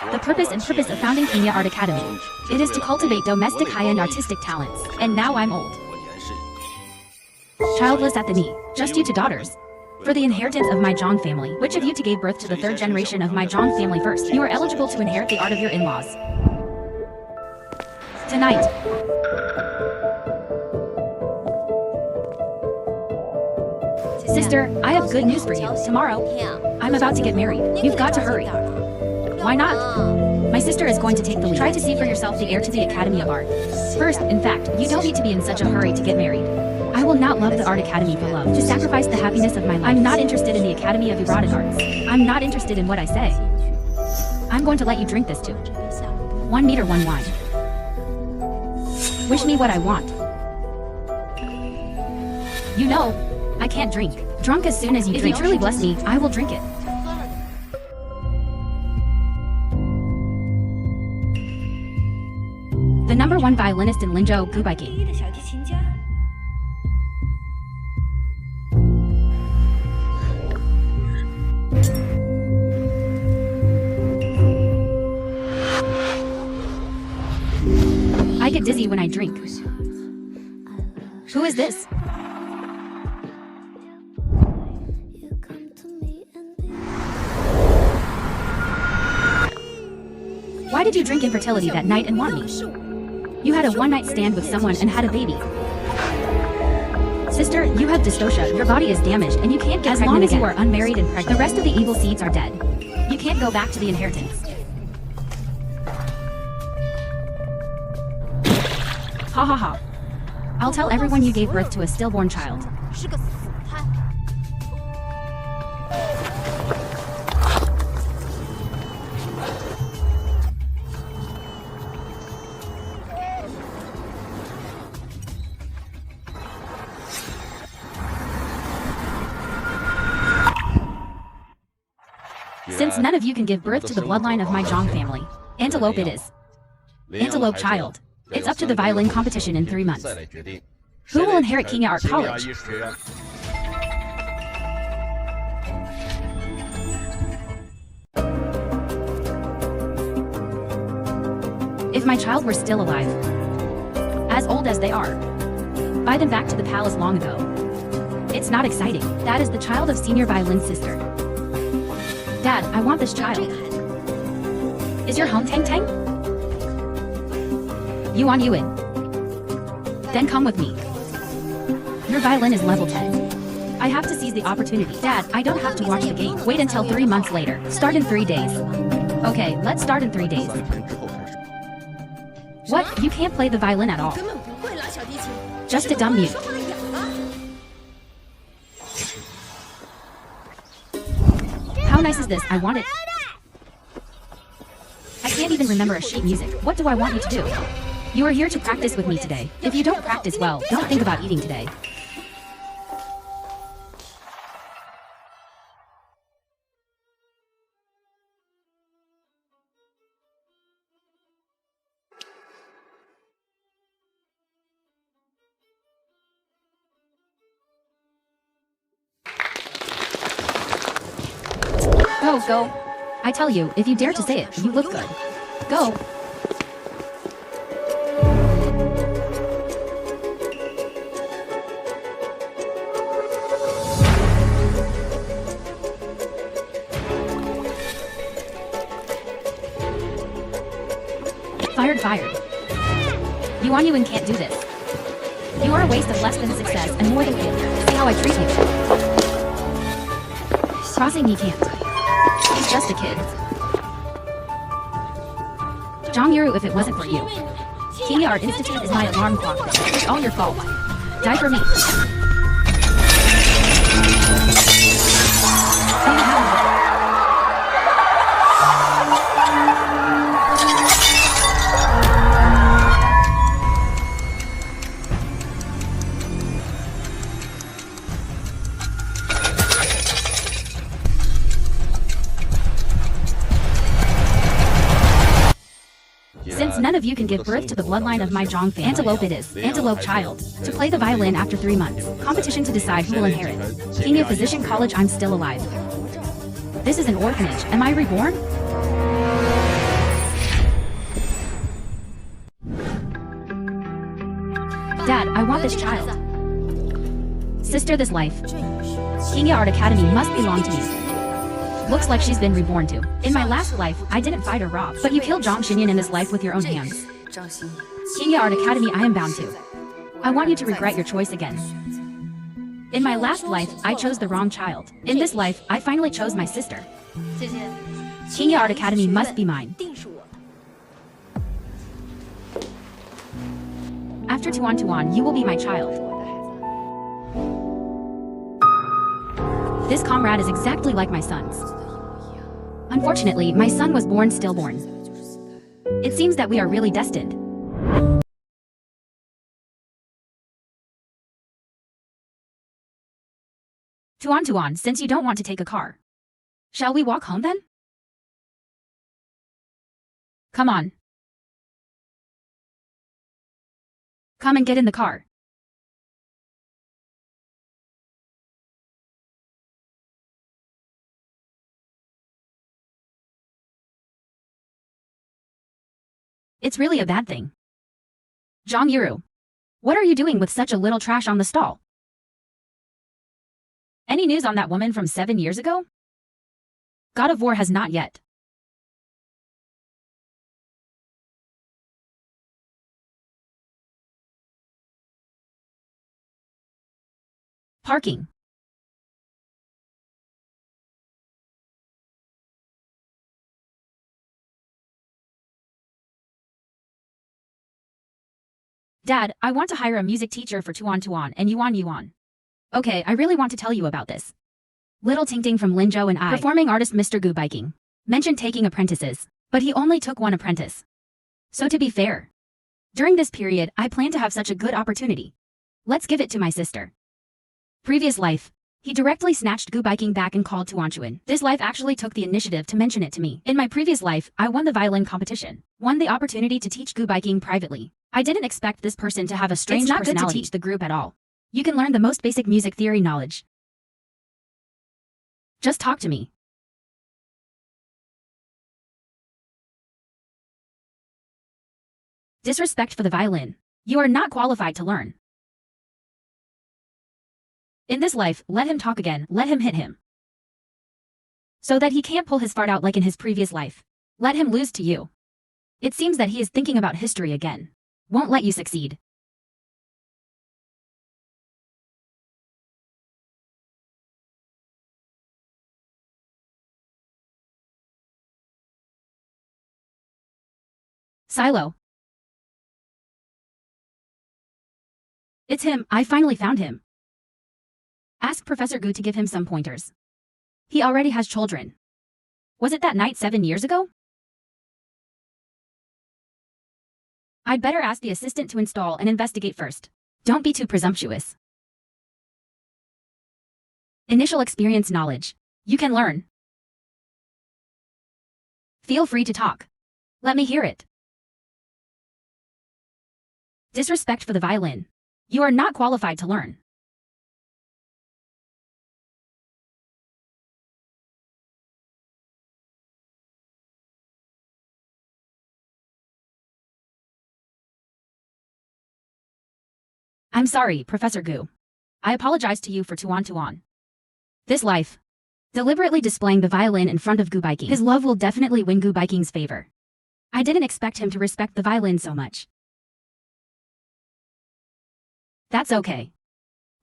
The purpose of founding Kenya Art Academy. It is to cultivate domestic high-end artistic talents. And now I'm old. Childless at the knee. Just you two daughters. For the inheritance of my Zhang family, which of you two gave birth to the third generation of my Zhang family first? You are eligible to inherit the art of your in-laws. Tonight. Sister, I have good news for you. Tomorrow, I'm about to get married. You've got to hurry. Why not? My sister is going to take the lead. Try to see for yourself the heir to the Academy of Art. First, in fact, you don't need to be in such a hurry to get married. I will not love the Art Academy for love, to sacrifice the happiness of my life. I'm not interested in the Academy of Erotic Arts. I'm not interested in what I say. I'm going to let you drink this too. 1 meter, 1 wine. Wish me what I want. You know, I can't drink. Drunk as soon as you drink. If you truly bless me, I will drink it. The #1 violinist in Linzhou, Gubaiki. I get dizzy when I drink. Who is this? Why did you drink infertility that night and want me? You had a one-night stand with someone and had a baby. Sister, you have dystocia. Your body is damaged and you can't get pregnant again. As long as you are unmarried and pregnant, the rest of the evil seeds are dead. You can't go back to the inheritance. Ha ha ha. I'll tell everyone you gave birth to a stillborn child. Since none of you can give birth to the bloodline of my Zhang family, antelope it is. Antelope child. It's up to the violin competition in 3 months. Who will inherit Kenya Art College? If my child were still alive, as old as they are, buy them back to the palace long ago. It's not exciting. That is the child of senior violin sister. Dad, I want this child. Is your home Tang Tang? Yuan Yuan. Then come with me. Your violin is level 10. I have to seize the opportunity. Dad, I don't have to watch the game. Wait until 3 months later. Start in 3 days. Okay, let's start in 3 days. What? You can't play the violin at all. Just a dumb mute. How nice is this? I want it. I can't even remember a sheet music. What do I want you to do? You are here to practice with me today. If you don't practice well, don't think about eating today. Go, go. I tell you, if you dare to say it, you look good. Go. Fired, fired. Yuan Yuan can't do this. You are a waste of less than success and more than failure. See how I treat you. Crossing me can't. He's just a kid. Zhang Yuru, if it wasn't for you. Kenya Art Institute is my alarm clock. It's all your fault. Die for me. Since none of you can give birth to the bloodline of my Zhang family, antelope it is, antelope child, to play the violin after 3 months, competition to decide who will inherit. Kenya Physician College, I'm still alive. This is an orphanage, am I reborn? not this child. Sister, this life. King Art Academy must belong to me. Looks like she's been reborn too. In my last life, I didn't fight or rob, but you killed Zhang Xinyan in this life with your own hands. King Art Academy, I am bound to. I want you to regret your choice again. In my last life, I chose the wrong child. In this life, I finally chose my sister. King Art Academy must be mine. After Tuan, you will be my child. This comrade is exactly like my son's. Unfortunately, my son was born stillborn. It seems that we are really destined. Tuan, since you don't want to take a car, shall we walk home then? Come on. Come and get in the car. It's really a bad thing. Zhang Yiru, what are you doing with such a little trash on the stall? Any news on that woman from 7 years ago? God of War has not yet. Parking. Dad, I want to hire a music teacher for Tuan and Yuan. Okay, I really want to tell you about this. Little Tingting from Linzhou and I, performing artist Mr. Gu Biking, mentioned taking apprentices, but he only took one apprentice. So to be fair, during this period, I plan to have such a good opportunity. Let's give it to my sister. Previous life, he directly snatched Gu Biking back and called Tuan. This life actually took the initiative to mention it to me. In my previous life, I won the violin competition, won the opportunity to teach Gu Biking privately. I didn't expect this person to have a strange personality. It's not good to teach the group at all. You can learn the most basic music theory knowledge. Just talk to me. Disrespect for the violin. You are not qualified to learn. In this life, let him talk again, let him hit him. So that he can't pull his fart out like in his previous life. Let him lose to you. It seems that he is thinking about history again. Won't let you succeed. Silo. It's him, I finally found him. Ask Professor Gu to give him some pointers. He already has children. Was it that night 7 years ago? I'd better ask the assistant to install and investigate first. Don't be too presumptuous. Initial experience knowledge. You can learn. Feel free to talk. Let me hear it. Disrespect for the violin. You are not qualified to learn. I'm sorry, Professor Gu. I apologize to you for Tuan. This life. Deliberately displaying the violin in front of Gu Biking. His love will definitely win Gu Biking's favor. I didn't expect him to respect the violin so much. That's okay.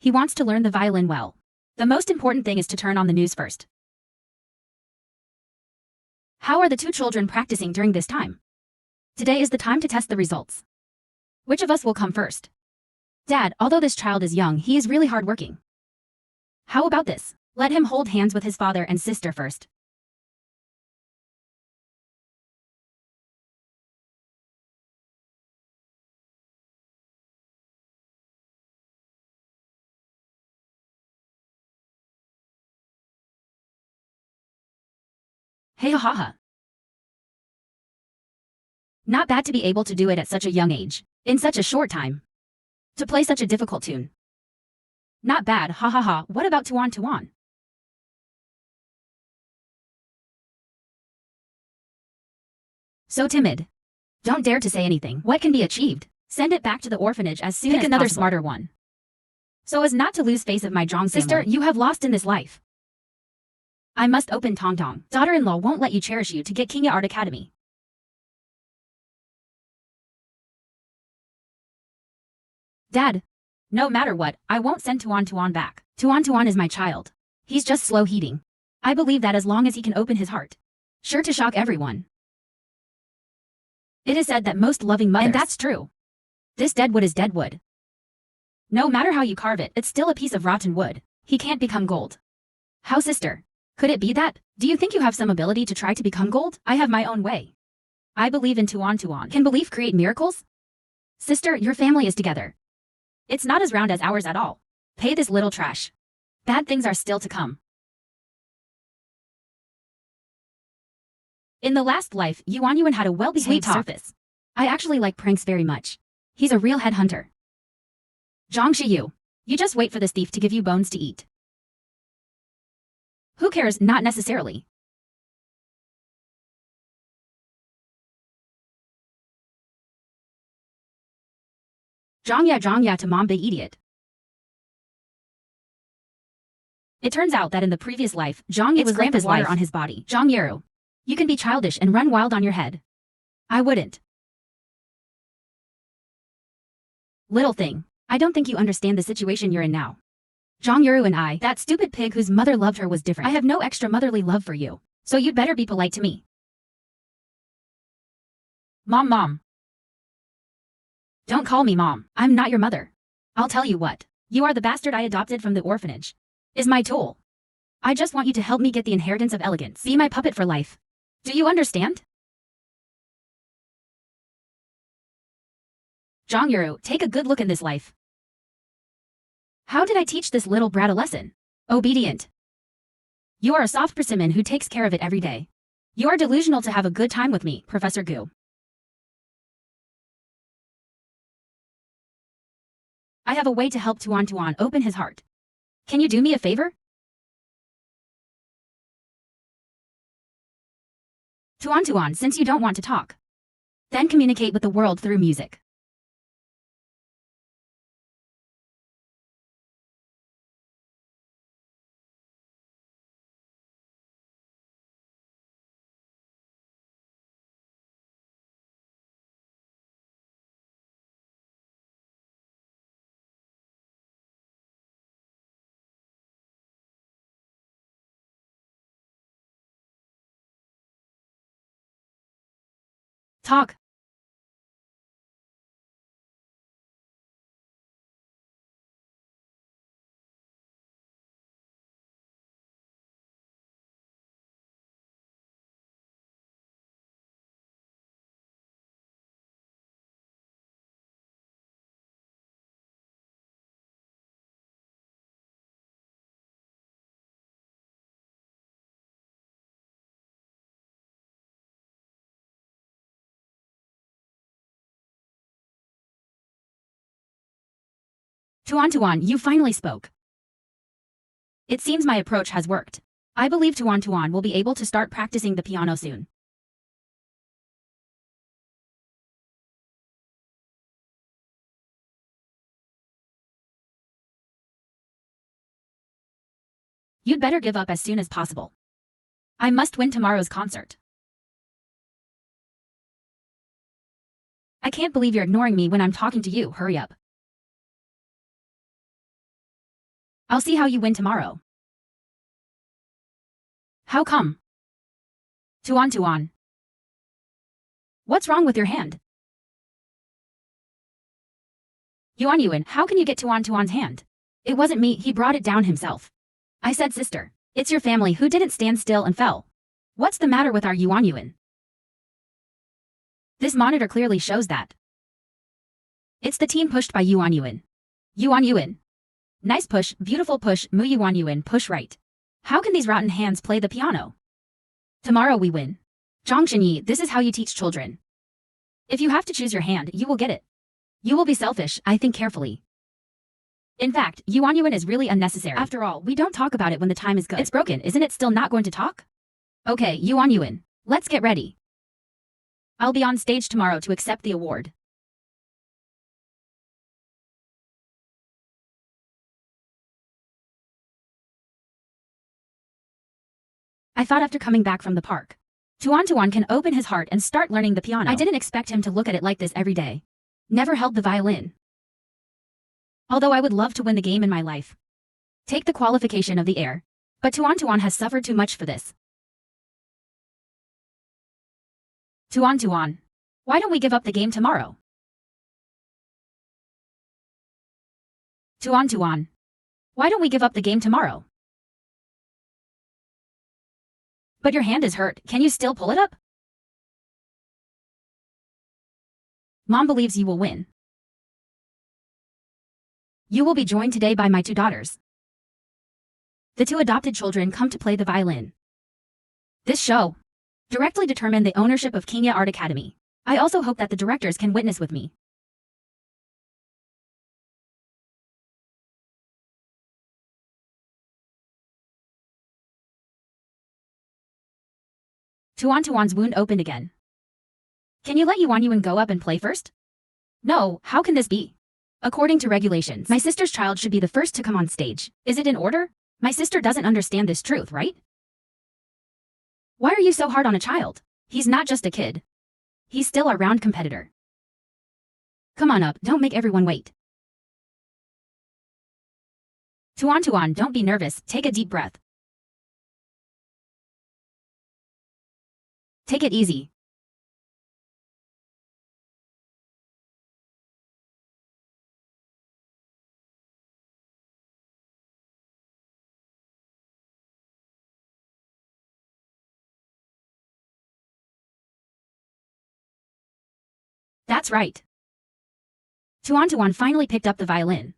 He wants to learn the violin well. The most important thing is to turn on the news first. How are the two children practicing during this time? Today is the time to test the results. Which of us will come first? Dad, although this child is young, he is really hardworking. How about this? Let him hold hands with his father and sister first. Hey ha ha ha. Not bad to be able to do it at such a young age, in such a short time. To play such a difficult tune. Not bad, ha ha ha. What about Tuan? So timid. Don't dare to say anything. What can be achieved? Send it back to the orphanage as soon as possible. Pick another smarter one. so as not to lose face of my Zhang sister you have lost in this life. I must open Tong Tong. Daughter-in-law won't let you cherish you to get King Art Academy. Dad. No matter what, I won't send Tuan Tuan back. Tuan Tuan is my child. He's just slow heating. I believe that as long as he can open his heart, sure to shock everyone. It is said that most loving mothers, and that's true. This dead wood is dead wood. No matter how you carve it, it's still a piece of rotten wood. He can't become gold. How, sister? Could it be that? Do you think you have some ability to try to become gold? I have my own way. I believe in Tuan Tuan. Can belief create miracles? Sister, your family is together. It's not as round as ours at all. Pay this little trash. Bad things are still to come. In the last life, Yuan Yuan had a well-behaved surface. I actually like pranks very much. He's a real headhunter. Zhang Shiyu, you just wait for this thief to give you bones to eat. Who cares? Not necessarily. Zhang Ya to mom big idiot. It turns out that in the previous life, Zhang Ye was grandpa's water on his body. Zhang Yeru, you can be childish and run wild on your head. I wouldn't. Little thing, I don't think you understand the situation you're in now. Zhang Yeru and I, that stupid pig whose mother loved her was different. I have no extra motherly love for you, so you'd better be polite to me. Mom. Don't call me Mom. I'm not your mother. I'll tell you what. You are the bastard I adopted from the orphanage. Is my tool. I just want you to help me get the inheritance of elegance. Be my puppet for life. Do you understand? Zhang Yuru, take a good look in this life. How did I teach this little brat a lesson? Obedient. You are a soft persimmon who takes care of it every day. You are delusional to have a good time with me, Professor Gu. I have a way to help Tuan Tuan open his heart. Can you do me a favor? Tuan Tuan, since you don't want to talk, then communicate with the world through music. Talk. Tuan Tuan, you finally spoke. It seems my approach has worked. I believe Tuan Tuan will be able to start practicing the piano soon. You'd better give up as soon as possible. I must win tomorrow's concert. I can't believe you're ignoring me when I'm talking to you. Hurry up. I'll see how you win tomorrow. How come? Tuan Tuan. What's wrong with your hand? Yuan Yuan, how can you get Tuan Tuan's hand? It wasn't me, he brought it down himself. I said sister, it's your family who didn't stand still and fell. What's the matter with our Yuan Yuan? This monitor clearly shows that. It's the team pushed by Yuan Yuan. Yuan Yuan. Nice push, beautiful push, Mu Yuan Yuan, push right. How can these rotten hands play the piano? Tomorrow we win. Zhang Xinyi, this is how you teach children. If you have to choose your hand, you will get it. You will be selfish, I think carefully. In fact, Yuan Yuan is really unnecessary. After all, we don't talk about it when the time is good. It's broken, isn't it still not going to talk? Okay, Yuan Yuan, let's get ready. I'll be on stage tomorrow to accept the award. I thought after coming back from the park, Tuan can open his heart and start learning the piano. I didn't expect him to look at it like this every day. Never held the violin. Although I would love to win the game in my life. Take the qualification of the heir. But Tuan has suffered too much for this. Tuan, why don't we give up the game tomorrow? Tuan, why don't we give up the game tomorrow? But your hand is hurt, can you still pull it up? Mom believes you will win. You will be joined today by my 2 daughters. The 2 adopted children come to play the violin. This show directly determined the ownership of Kenya Art Academy. I also hope that the directors can witness with me. Tuan's wound opened again. Can you let Yuan go up and play first? No, how can this be? According to regulations, my sister's child should be the first to come on stage. Is it in order? My sister doesn't understand this truth, right? Why are you so hard on a child? He's not just a kid. He's still a round competitor. Come on up, don't make everyone wait. Tuan, don't be nervous, take a deep breath. Take it easy. That's right. Tuan finally picked up the violin.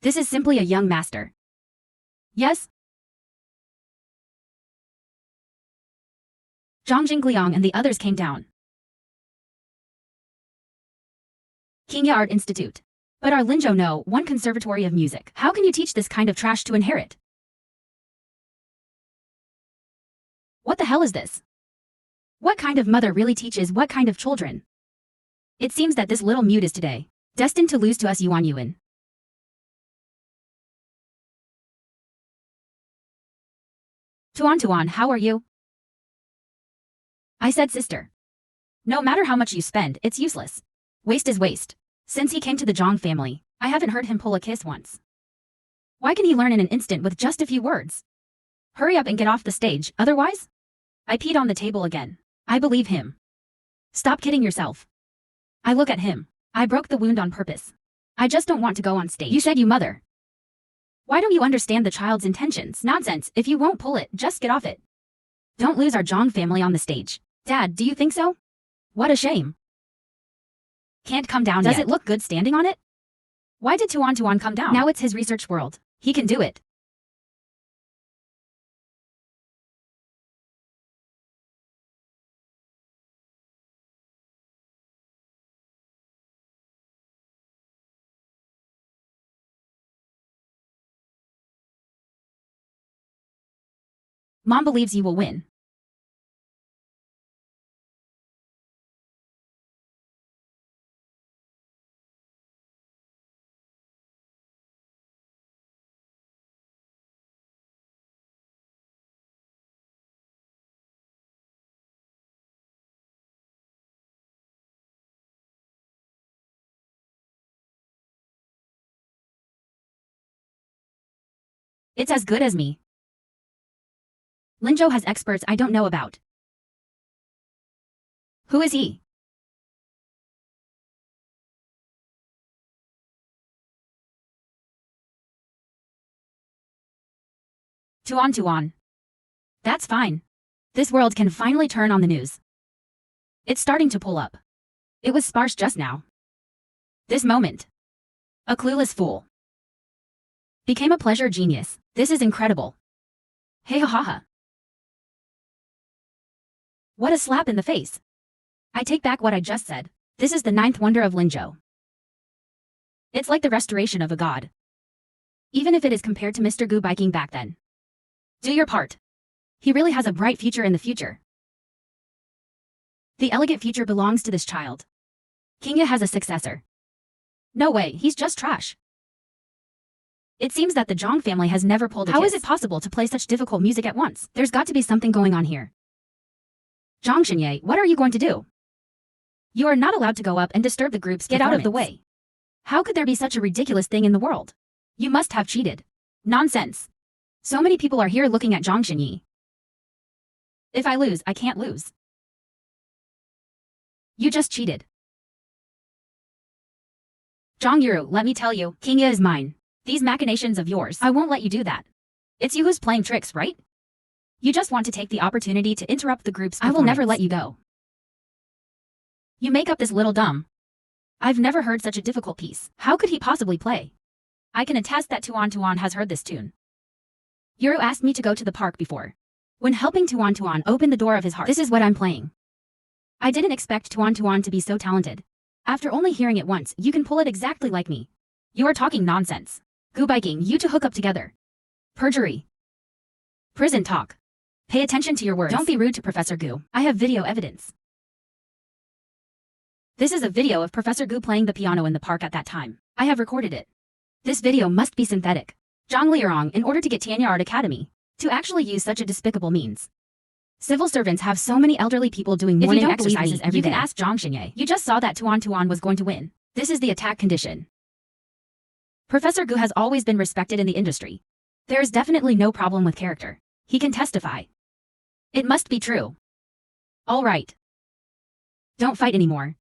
This is simply a young master. Yes? Zhang Jingliang and the others came down. Kenya Art Institute. But our Linzhou no, one conservatory of music. How can you teach this kind of trash to inherit? What the hell is this? What kind of mother really teaches what kind of children? It seems that this little mute is today destined to lose to us Yuan. Tuan, how are you? I said sister. No matter how much you spend, it's useless. Waste is waste. Since he came to the Zhang family, I haven't heard him pull a kiss once. Why can he learn in an instant with just a few words? Hurry up and get off the stage, otherwise? I peed on the table again. I believe him. Stop kidding yourself. I look at him. I broke the wound on purpose. I just don't want to go on stage. You said you mother. Why don't you understand the child's intentions? Nonsense, if you won't pull it, just get off it. Don't lose our Zhang family on the stage. Dad, do you think so? What a shame. Can't come down yet. Does it look good standing on it? Why did Tuan come down? Now it's his research world. He can do it. Mom believes you will win. It's as good as me. Linzhou has experts I don't know about. Who is he? Tuan. That's fine. This world can finally turn on the news. It's starting to pull up. It was sparse just now. This moment. A clueless fool. Became a pleasure genius. This is incredible. Hey ha ha ha. What a slap in the face. I take back what I just said. This is the 9th wonder of Linzhou. It's like the restoration of a god. Even if it is compared to Mr. Gu biking back then. Do your part. He really has a bright future in the future. The elegant future belongs to this child. Kenya has a successor. No way, he's just trash. It seems that the Zhang family has never pulled a kiss. How is it possible to play such difficult music at once? There's got to be something going on here. Zhang Xinye, what are you going to do? You are not allowed to go up and disturb the group's performance. Get out of the way. How could there be such a ridiculous thing in the world? You must have cheated. Nonsense. So many people are here looking at Zhang Xinye. If I lose, I can't lose. You just cheated. Zhang Yuru, let me tell you, King Ye is mine. These machinations of yours, I won't let you do that. It's you who's playing tricks, right? You just want to take the opportunity to interrupt the group's performance. I will never let you go. You make up this little dumb. I've never heard such a difficult piece. How could he possibly play? I can attest that Tuan has heard this tune. Yuru asked me to go to the park before. When helping Tuan open the door of his heart, this is what I'm playing. I didn't expect Tuan to be so talented. After only hearing it once, you can pull it exactly like me. You are talking nonsense. Gu biking you to hook up together. Perjury. Prison talk. Pay attention to your words. Don't be rude to Professor Gu. I have video evidence. This is a video of Professor Gu playing the piano in the park at that time. I have recorded it. This video must be synthetic. Zhang Liurong, in order to get Tianya Art Academy to actually use such a despicable means. Civil servants have so many elderly people doing morning exercises every day. You can ask Zhang Xinye. You just saw that Tuan was going to win. This is the attack condition. Professor Gu has always been respected in the industry. There is definitely no problem with character. He can testify. It must be true. All right. Don't fight anymore.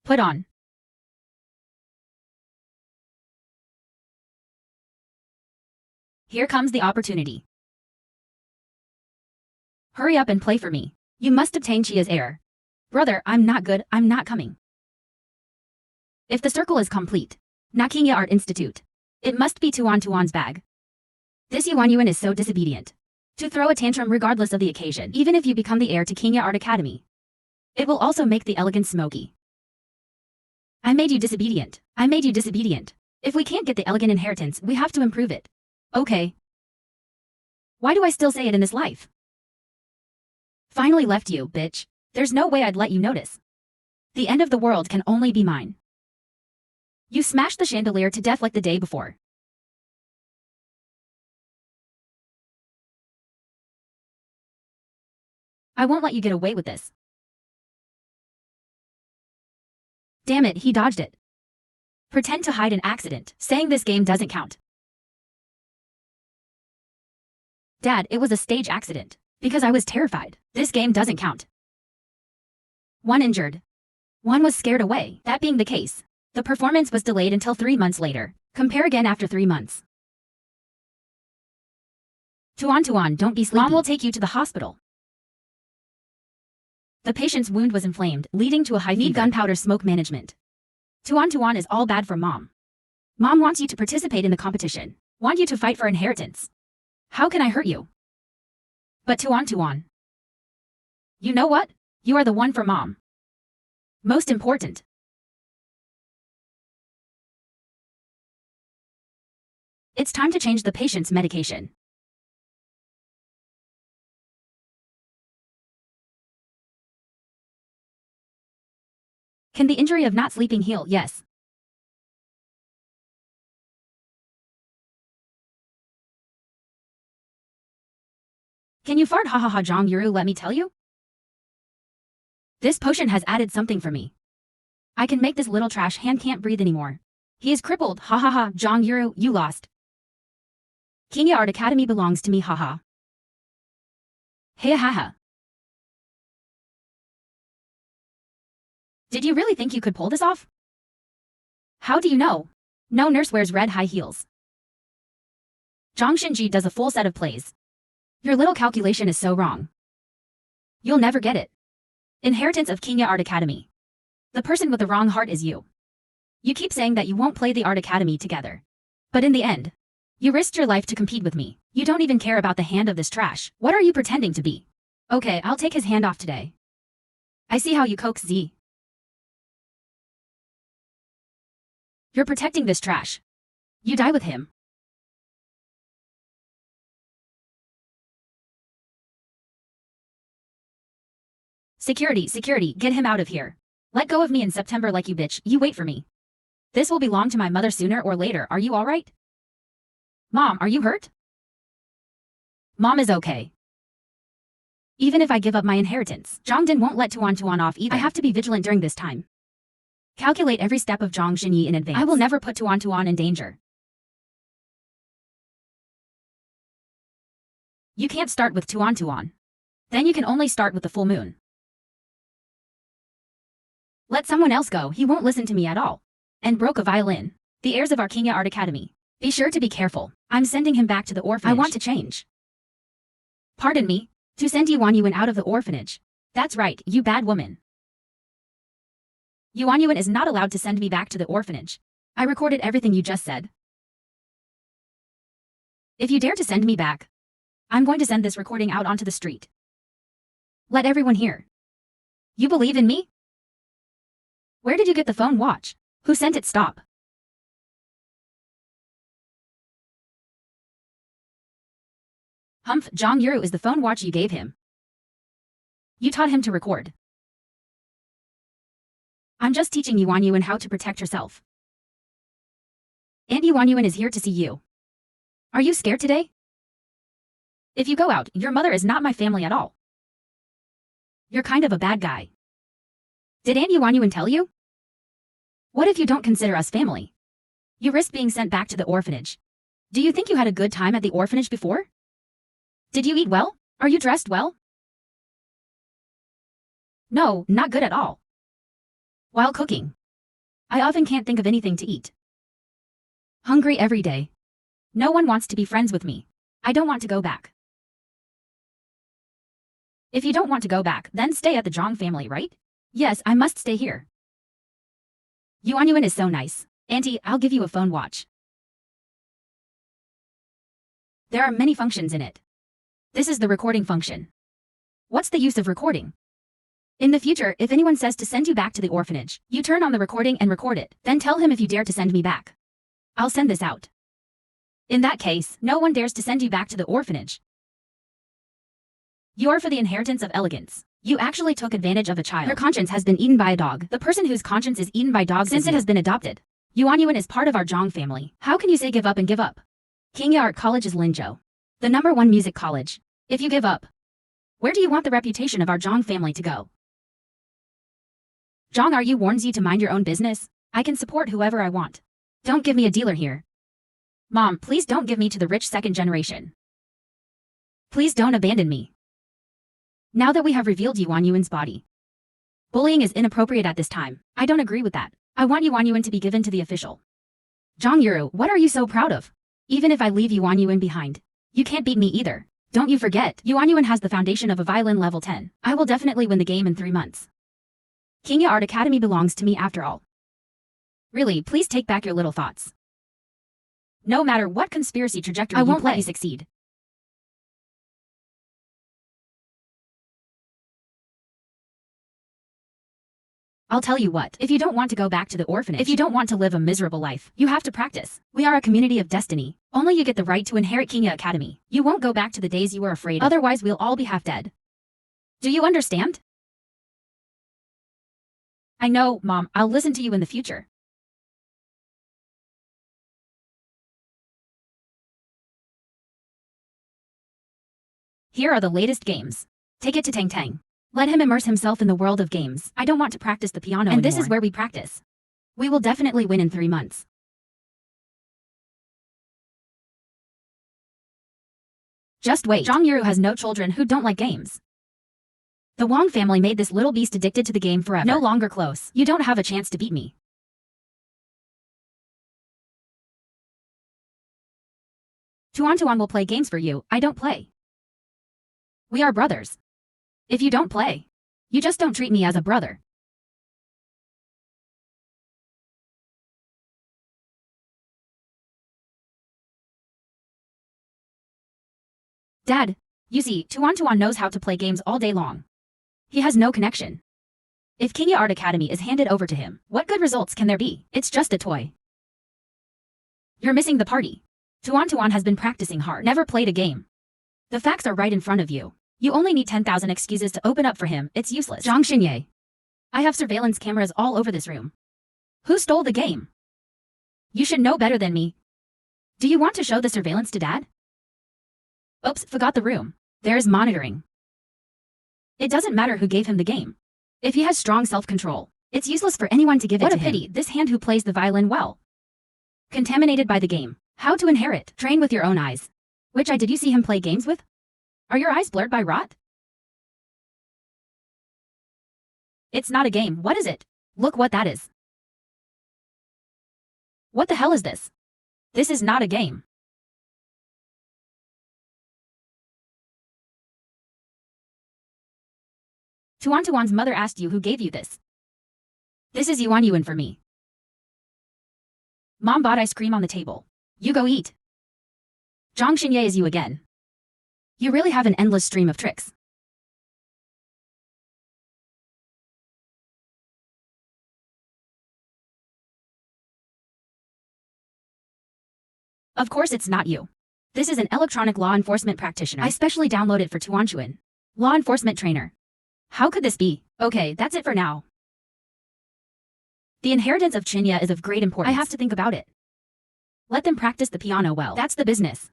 Put on. Here comes the opportunity. Hurry up and play for me. You must obtain Chia's heir. Brother, I'm not good, I'm not coming. If the circle is complete, Nakinya Art Institute. It must be Tuan's bag. This Yuan is so disobedient. To throw a tantrum regardless of the occasion, even if you become the heir to Kingya Art Academy. It will also make the elegance smoky. I made you disobedient. I made you disobedient. If we can't get the elegant inheritance, we have to improve it. Okay. Why do I still say it in this life? Finally left you, bitch. There's no way I'd let you notice. The end of the world can only be mine. You smashed the chandelier to death like the day before. I won't let you get away with this. Damn it, he dodged it. Pretend to hide an accident, saying this game doesn't count. Dad, it was a stage accident. Because I was terrified. This game doesn't count. One injured. One was scared away. That being the case, the performance was delayed until 3 months later. Compare again after 3 months. Tuan, don't be sleepy. Mom will take you to the hospital. The patient's wound was inflamed, leading to a high fever. Need gunpowder smoke management. Tuan is all bad for Mom. Mom wants you to participate in the competition. Want you to fight for inheritance. How can I hurt you? But Tuan. You know what? You are the one for Mom. Most important. It's time to change the patient's medication. Can the injury of not sleeping heal? Yes. Can you fart? Hahaha, Zhang Yuru, let me tell you? This potion has added something for me. I can make this little trash hand can't breathe anymore. He is crippled, hahaha, Zhang Yuru, you lost. Kingya Art Academy belongs to me, haha. Hey haha. Did you really think you could pull this off? How do you know? No nurse wears red high heels. Zhang Xinji does a full set of plays. Your little calculation is so wrong. You'll never get it. Inheritance of Kingya Art Academy. The person with the wrong heart is you. You keep saying that you won't play the Art Academy together. But in the end, you risked your life to compete with me. You don't even care about the hand of this trash. What are you pretending to be? Okay, I'll take his hand off today. I see how you coax Z. You're protecting this trash. You die with him. Security, get him out of here. Let go of me in September like you bitch, you wait for me. This will belong to my mother sooner or later, are you alright? Mom, are you hurt? Mom is okay. Even if I give up my inheritance, Zhongdin won't let Tuan off either. I have to be vigilant during this time. Calculate every step of Zhang Xinyi in advance. I will never put Tuan in danger. You can't start with Tuan. Then you can only start with the full moon. Let someone else go, he won't listen to me at all. And broke a violin. The heirs of our Kingya Art Academy. Be sure to be careful. I'm sending him back to the orphanage. I want to change. Pardon me? To send Yuan out of the orphanage. That's right, you bad woman. Yuan is not allowed to send me back to the orphanage. I recorded everything you just said. If you dare to send me back, I'm going to send this recording out onto the street. Let everyone hear. You believe in me? Where did you get the phone watch? Who sent it? Stop. Humph, Zhang Yuru is the phone watch you gave him. You taught him to record. I'm just teaching Yuan how to protect herself. And Yuan is here to see you. Are you scared today? If you go out, your mother is not my family at all. You're kind of a bad guy. Did Aunt Yuan tell you? What if you don't consider us family? You risk being sent back to the orphanage. Do you think you had a good time at the orphanage before? Did you eat well? Are you dressed well? No, not good at all. While cooking, I often can't think of anything to eat. Hungry every day. No one wants to be friends with me. I don't want to go back. If you don't want to go back, then stay at the Zhang family, right? Yes, I must stay here. Yuan is so nice. Auntie, I'll give you a phone watch. There are many functions in it. This is the recording function. What's the use of recording? In the future, if anyone says to send you back to the orphanage, you turn on the recording and record it, then tell him if you dare to send me back. I'll send this out. In that case, no one dares to send you back to the orphanage. You are for the inheritance of elegance. You actually took advantage of a child. Your conscience has been eaten by a dog. The person whose conscience is eaten by dogs since it has been adopted. Yuan is part of our Zhang family. How can you say give up and give up? Kingya Art College is Linzhou, the #1 music college. If you give up, where do you want the reputation of our Zhang family to go? Zhang Are you warns you to mind your own business? I can support whoever I want. Don't give me a dealer here. Mom, please don't give me to the rich second generation. Please don't abandon me. Now that we have revealed Yuan's body, bullying is inappropriate at this time. I don't agree with that. I want Yuan to be given to the official. Zhang Yuru, what are you so proud of? Even if I leave Yuan behind, you can't beat me either. Don't you forget, Yuan has the foundation of a violin level 10. I will definitely win the game in 3 months. Kingya Art Academy belongs to me after all. Really, please take back your little thoughts. No matter what conspiracy trajectory I won't let you succeed. I'll tell you what, if you don't want to go back to the orphanage, if you don't want to live a miserable life, you have to practice. We are a community of destiny. Only you get the right to inherit Kingya Academy. You won't go back to the days you were afraid of. Otherwise we'll all be half dead. Do you understand? I know, Mom, I'll listen to you in the future. Here are the latest games. Take it to Tang Tang. Let him immerse himself in the world of games. I don't want to practice the piano anymore. This is where we practice. We will definitely win in 3 months. Just wait. Zhang Yuru has no children who don't like games. The Wang family made this little beast addicted to the game forever. No longer close. You don't have a chance to beat me. Tuan will play games for you. I don't play. We are brothers. If you don't play, you just don't treat me as a brother. Dad, you see, Tuan knows how to play games all day long. He has no connection. If Kingya Art Academy is handed over to him, what good results can there be? It's just a toy. You're missing the party. Tuan has been practicing hard, never played a game. The facts are right in front of you. You only need 10,000 excuses to open up for him. It's useless. Zhang Xinye. I have surveillance cameras all over this room. Who stole the game? You should know better than me. Do you want to show the surveillance to Dad? Oops, forgot the room. There is monitoring. It doesn't matter who gave him the game. If he has strong self-control, it's useless for anyone to give it to him. What a pity, this hand who plays the violin well. Contaminated by the game. How to inherit. Train with your own eyes. Which eye did you see him play games with? Are your eyes blurred by rot? It's not a game. What is it? Look what that is. What the hell is this? This is not a game. Tuan's mother asked you who gave you this. This is Yuan for me. Mom bought ice cream on the table. You go eat. Zhang Xinye is you again. You really have an endless stream of tricks. Of course it's not you. This is an electronic law enforcement practitioner. I specially downloaded for Tuan. Law enforcement trainer. How could this be? Okay, that's it for now. The inheritance of Chinya is of great importance. I have to think about it. Let them practice the piano well. That's the business.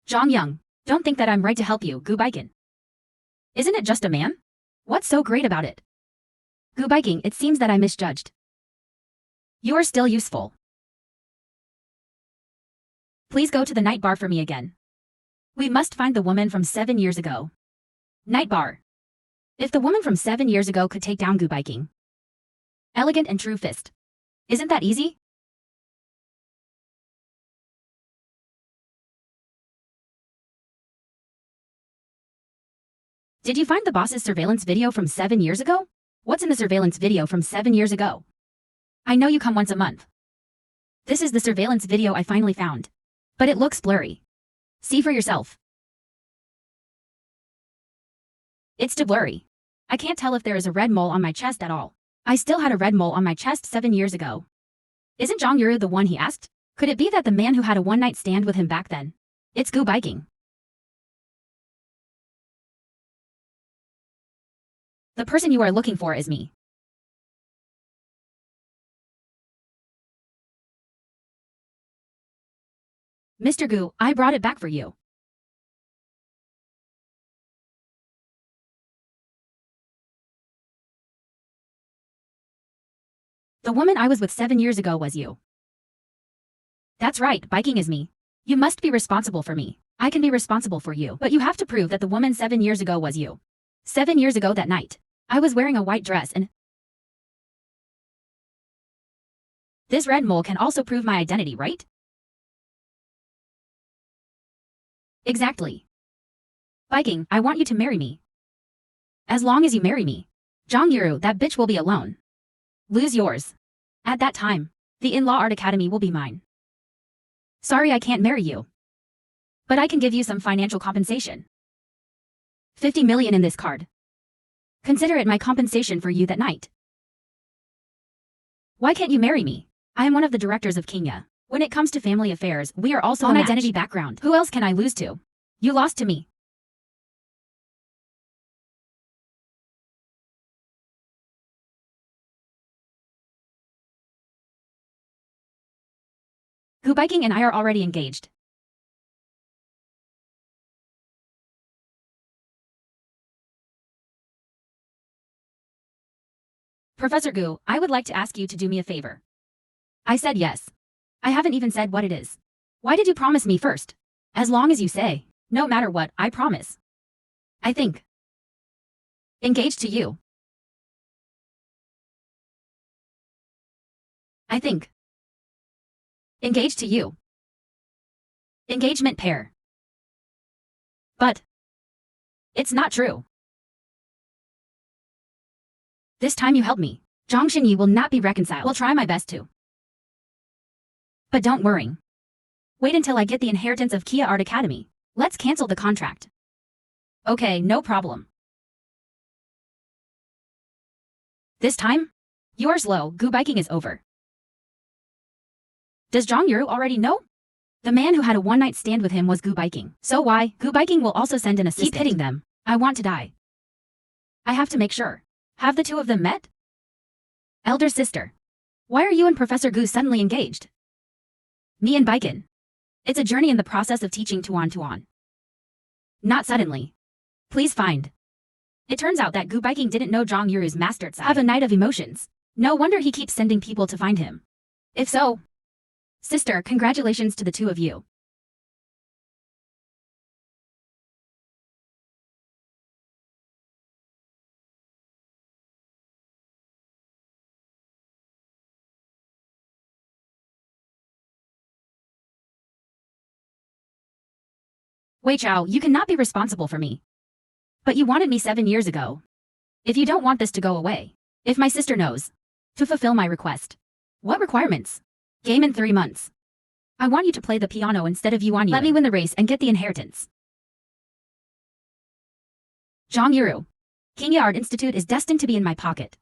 Zhang Yang, don't think that I'm right to help you, Gu Baikin. Isn't it just a man? What's so great about it? Gu Baiking, it seems that I misjudged. You are still useful. Please go to the night bar for me again. We must find the woman from 7 years ago. Night bar. If the woman from 7 years ago could take down Gu Baiking. Elegant and true fist. Isn't that easy? Did you find the boss's surveillance video from 7 years ago? What's in the surveillance video from 7 years ago? I know you come once a month. This is the surveillance video I finally found. But it looks blurry. See for yourself. It's too blurry. I can't tell if there is a red mole on my chest at all. I still had a red mole on my chest 7 years ago. Isn't Zhang Yuru the one he asked? Could it be that the man who had a one-night stand with him back then? It's Gu Baiking. The person you are looking for is me. Mr. Gu, I brought it back for you. The woman I was with 7 years ago was you. That's right, Baiking is me. You must be responsible for me. I can be responsible for you, but you have to prove that the woman 7 years ago was you. 7 years ago that night, I was wearing a white dress and this red mole can also prove my identity, right? Exactly. Baiking, I want you to marry me. As long as you marry me, Zhang Yuru, that bitch will be alone. Lose yours. At that time, the in-law art academy will be mine. Sorry I can't marry you. But I can give you some financial compensation. 50 million in this card. Consider it my compensation for you that night. Why can't you marry me? I am one of the directors of Kenya. When it comes to family affairs, we are also an identity background. Who else can I lose to? You lost to me. Gu Baiking and I are already engaged. Professor Gu, I would like to ask you to do me a favor. I said yes. I haven't even said what it is. Why did you promise me first? As long as you say, no matter what, I promise. I think. Engaged to you. I think. Engaged to you. Engagement pair. But. It's not true. This time you helped me. Zhang Xinyi will not be reconciled. Will try my best to. But don't worry. Wait until I get the inheritance of Kia Art Academy. Let's cancel the contract. Okay, no problem. This time? You're slow, Gu Baiking is over. Does Zhang Yuru already know? The man who had a one-night stand with him was Gu Biking. So why? Gu Biking will also send an assistant. Keep hitting them. I want to die. I have to make sure. Have the two of them met? Elder sister. Why are you and Professor Gu suddenly engaged? Me and Bikin. It's a journey in the process of teaching Tuan. Not suddenly. Please find. It turns out that Gu Biking didn't know Zhang Yuru's master side. Have a night of emotions. No wonder he keeps sending people to find him. If so, sister, congratulations to the two of you. Wei Chao, you cannot be responsible for me. But you wanted me 7 years ago. If you don't want this to go away, if my sister knows, to fulfill my request. What requirements? Game in 3 months. I want you to play the piano instead of Yuan. Let me win the race and get the inheritance. Zhang Yuru. King Art Institute is destined to be in my pocket.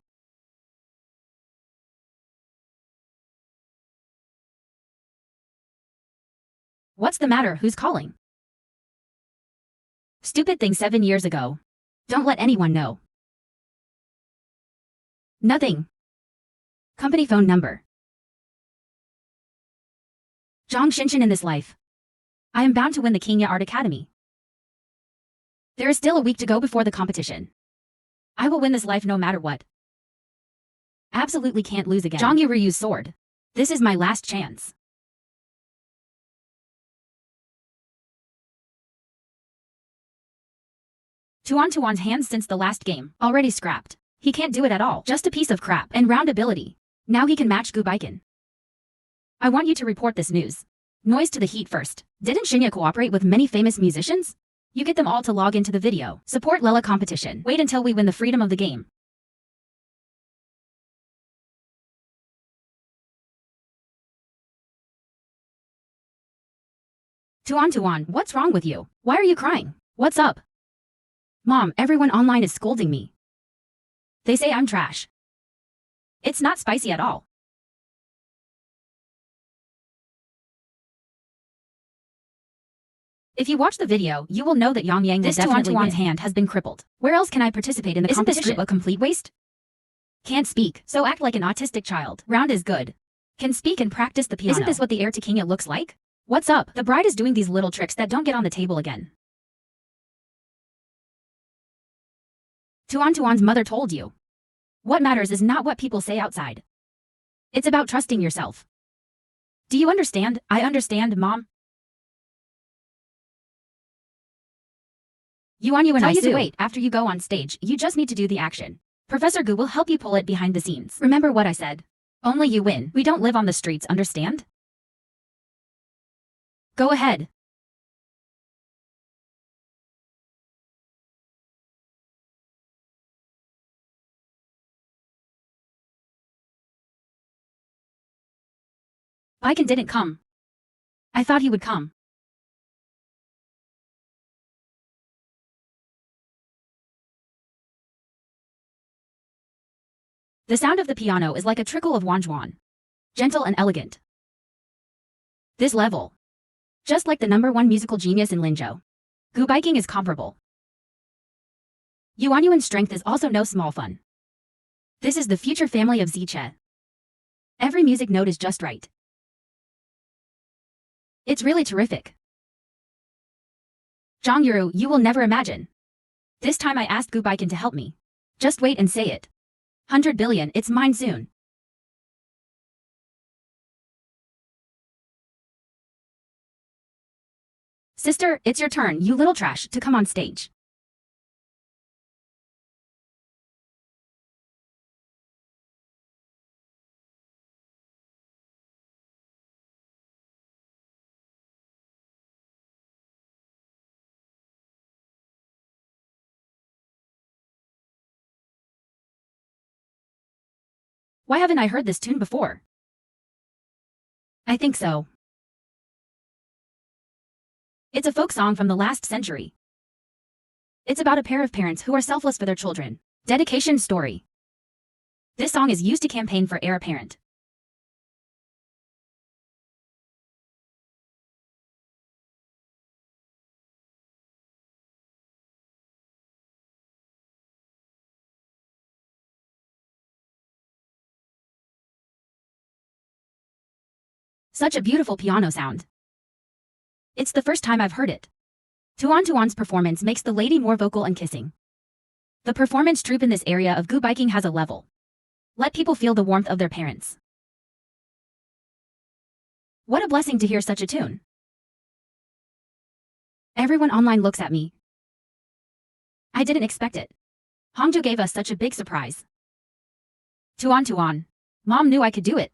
What's the matter? Who's calling? Stupid thing 7 years ago. Don't let anyone know. Nothing. Company phone number. Zhang Xinshan in this life. I am bound to win the King Art Academy. There is still a week to go before the competition. I will win this life no matter what. Absolutely can't lose again. Zhang Yuryu's sword. This is my last chance. Tuan's hands since the last game, already scrapped. He can't do it at all, just a piece of crap and round ability. Now he can match Gu Bikin. I want you to report this news. Noise to the heat first. Didn't Shinya cooperate with many famous musicians? You get them all to log into the video. Support Lela competition. Wait until we win the freedom of the game. Tuan, what's wrong with you? Why are you crying? What's up? Mom, everyone online is scolding me. They say I'm trash. It's not spicy at all. If you watch the video, you will know that Yang Yang will definitely win. Tuan's hand has been crippled. Where else can I participate in the competition? Isn't this trip a complete waste? Can't speak, so act like an autistic child. Round is good. Can speak and practice the piano. Isn't this what the heir to King looks like? What's up? The bride is doing these little tricks that don't get on the table again. Tuan's mother told you. What matters is not what people say outside. It's about trusting yourself. Do you understand? I understand, Mom. Yuan and I to wait. After you go on stage, you just need to do the action. Professor Gu will help you pull it behind the scenes. Remember what I said. Only you win. We don't live on the streets, understand? Go ahead. Bikin didn't come. I thought he would come. The sound of the piano is like a trickle of wanjuan. Gentle and elegant. This level. Just like the #1 musical genius in Linzhou. Gu Biking is comparable. Yuan's strength is also no small fun. This is the future family of Ziche. Every music note is just right. It's really terrific. Zhang Yuru, you will never imagine. This time I asked Gu Bikin to help me. Just wait and say it. 100 billion, it's mine soon. Sister, it's your turn, you little trash, to come on stage. Why haven't I heard this tune before? I think so. It's a folk song from the last century. It's about a pair of parents who are selfless for their children. Dedication story. This song is used to campaign for heir apparent. Such a beautiful piano sound. It's the first time I've heard it. Tuan's performance makes the lady more vocal and kissing. The performance troupe in this area of biking has a level. Let people feel the warmth of their parents. What a blessing to hear such a tune. Everyone online looks at me. I didn't expect it. Hongju gave us such a big surprise. Tuan. Mom knew I could do it.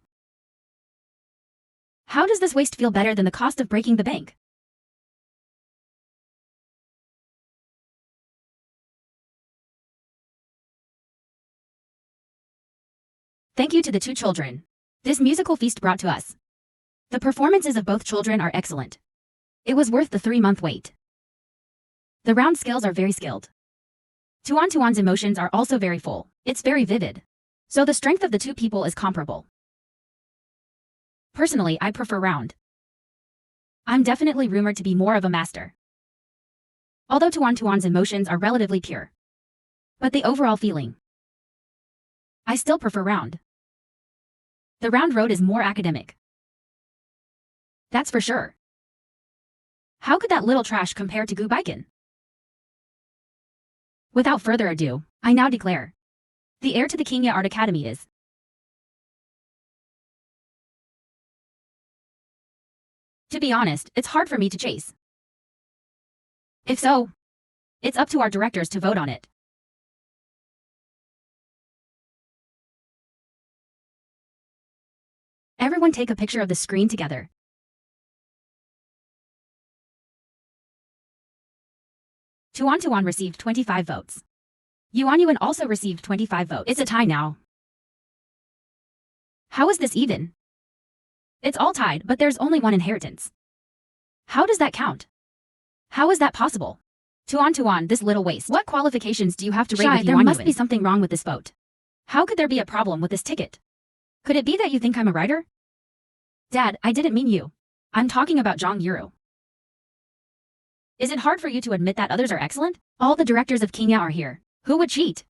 How does this waste feel better than the cost of breaking the bank? Thank you to the two children. This musical feast brought to us. The performances of both children are excellent. It was worth the 3-month wait. The round skills are very skilled. Tuan's emotions are also very full. It's very vivid. So the strength of the two people is comparable. Personally, I prefer round. I'm definitely rumored to be more of a master. Although Tuan's emotions are relatively pure. But the overall feeling, I still prefer round. The round road is more academic. That's for sure. How could that little trash compare to Gubaiken? Without further ado, I now declare, the heir to the Kingya Art Academy is To be honest, it's hard for me to chase. If so, it's up to our directors to vote on it. Everyone take a picture of the screen together. Tuan received 25 votes. Yuan also received 25 votes. It's a tie now. How is this even? It's all tied, but there's only one inheritance. How does that count? How is that possible? Tuan, this little waste. What qualifications do you have to rate with Yuan? There must be something wrong with this vote. How could there be a problem with this ticket? Could it be that you think I'm a writer? Dad, I didn't mean you. I'm talking about Zhang Yuru. Is it hard for you to admit that others are excellent? All the directors of Kingya are here. Who would cheat?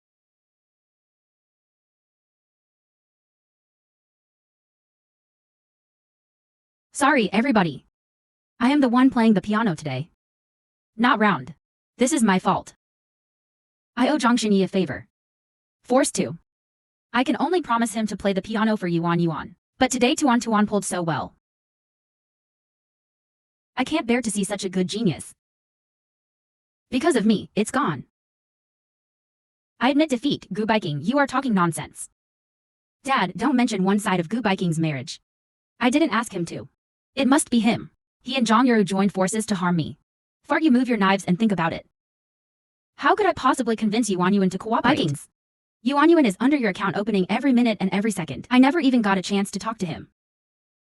Sorry, everybody. I am the one playing the piano today. Not round. This is my fault. I owe Zhang Xinyi a favor. Forced to. I can only promise him to play the piano for Yuan. But today Tuan pulled so well. I can't bear to see such a good genius. Because of me, it's gone. I admit defeat, Gubaiking, you are talking nonsense. Dad, don't mention one side of Gubaiking's marriage. I didn't ask him to. It must be him. He and Zhang Yuru joined forces to harm me. Fart, you move your knives and think about it. How could I possibly convince Yuan to cooperate? Vikings. Yuan is under your account opening every minute and every second. I never even got a chance to talk to him.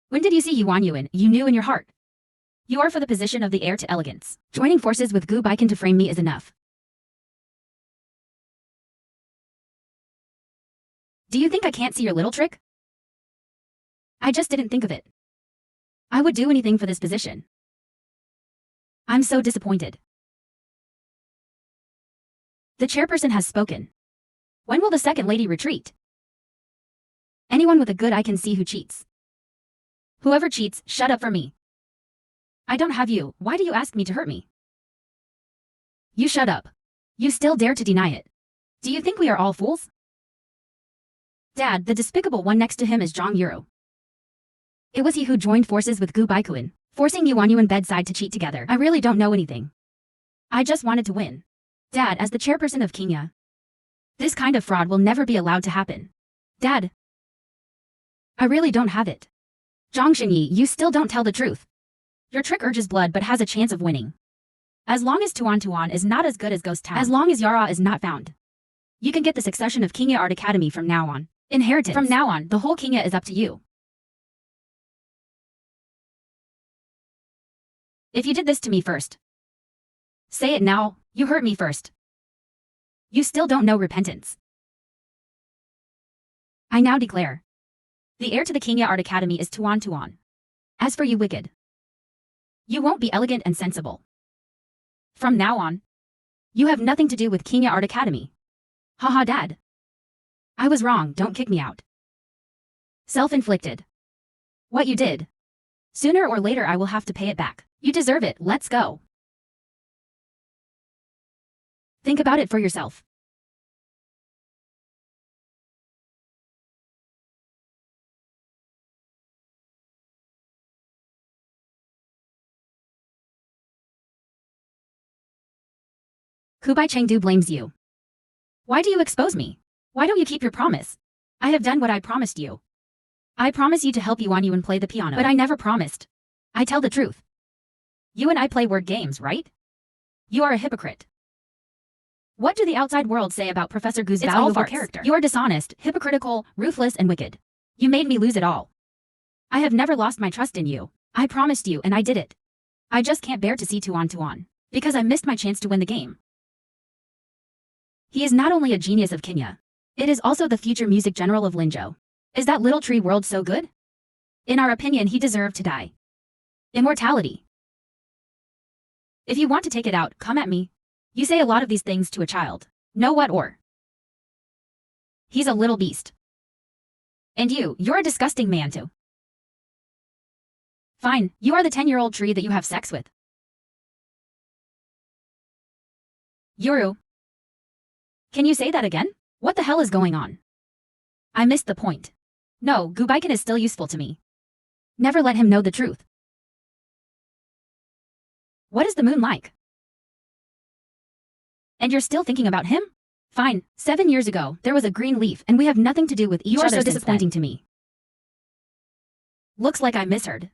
When did you see Yuan? You knew in your heart. You are for the position of the heir to elegance. Joining forces with Gubaiken to frame me is enough. Do you think I can't see your little trick? I just didn't think of it. I would do anything for this position. I'm so disappointed. The chairperson has spoken. When will the second lady retreat? Anyone with a good eye can see who cheats. Whoever cheats, shut up for me. I don't have you, why do you ask me to hurt me? You shut up. You still dare to deny it. Do you think we are all fools? Dad, the despicable one next to him is Zhang Yuru. It was he who joined forces with Gubaikuen, forcing Yuan bedside to cheat together. I really don't know anything. I just wanted to win. Dad, as the chairperson of Kingya, this kind of fraud will never be allowed to happen. Dad, I really don't have it. Zhang Xinyi, you still don't tell the truth. Your trick urges blood but has a chance of winning. As long as Tuan is not as good as Ghost Town, as long as Yara is not found, you can get the succession of Kingya Art Academy from now on. Inheritance. From now on, the whole Kingya is up to you. If you did this to me first, say it now, you hurt me first. You still don't know repentance. I now declare, the heir to the Kingya Art Academy is Tuan. As for you wicked, you won't be elegant and sensible. From now on, you have nothing to do with Kingya Art Academy. Haha, Dad. I was wrong, don't kick me out. Self-inflicted. What you did Sooner or later I will have to pay it back. You deserve it, let's go. Think about it for yourself. Kubai Chengdu blames you. Why do you expose me? Why don't you keep your promise? I have done what I promised you. I promise you to help Yuan play the piano, but I never promised. I tell the truth. You and I play word games, right? You are a hypocrite. What do the outside world say about Professor Gu's valuable character? You are dishonest, hypocritical, ruthless, and wicked. You made me lose it all. I have never lost my trust in you. I promised you and I did it. I just can't bear to see Tuan, because I missed my chance to win the game. He is not only a genius of Kenya, it is also the future music general of Linzhou. Is that little tree world so good? In our opinion, he deserved to die. Immortality. If you want to take it out, come at me. You say a lot of these things to a child. Know what or? He's a little beast. And you're a disgusting man too. Fine, you are the 10-year-old tree that you have sex with. Yuru. Can you say that again? What the hell is going on? I missed the point. No, Gubaiken is still useful to me. Never let him know the truth. What is the moon like? And you're still thinking about him? Fine, 7 years ago, there was a green leaf and we have nothing to do with each other. You are so disappointing to me. Looks like I misheard.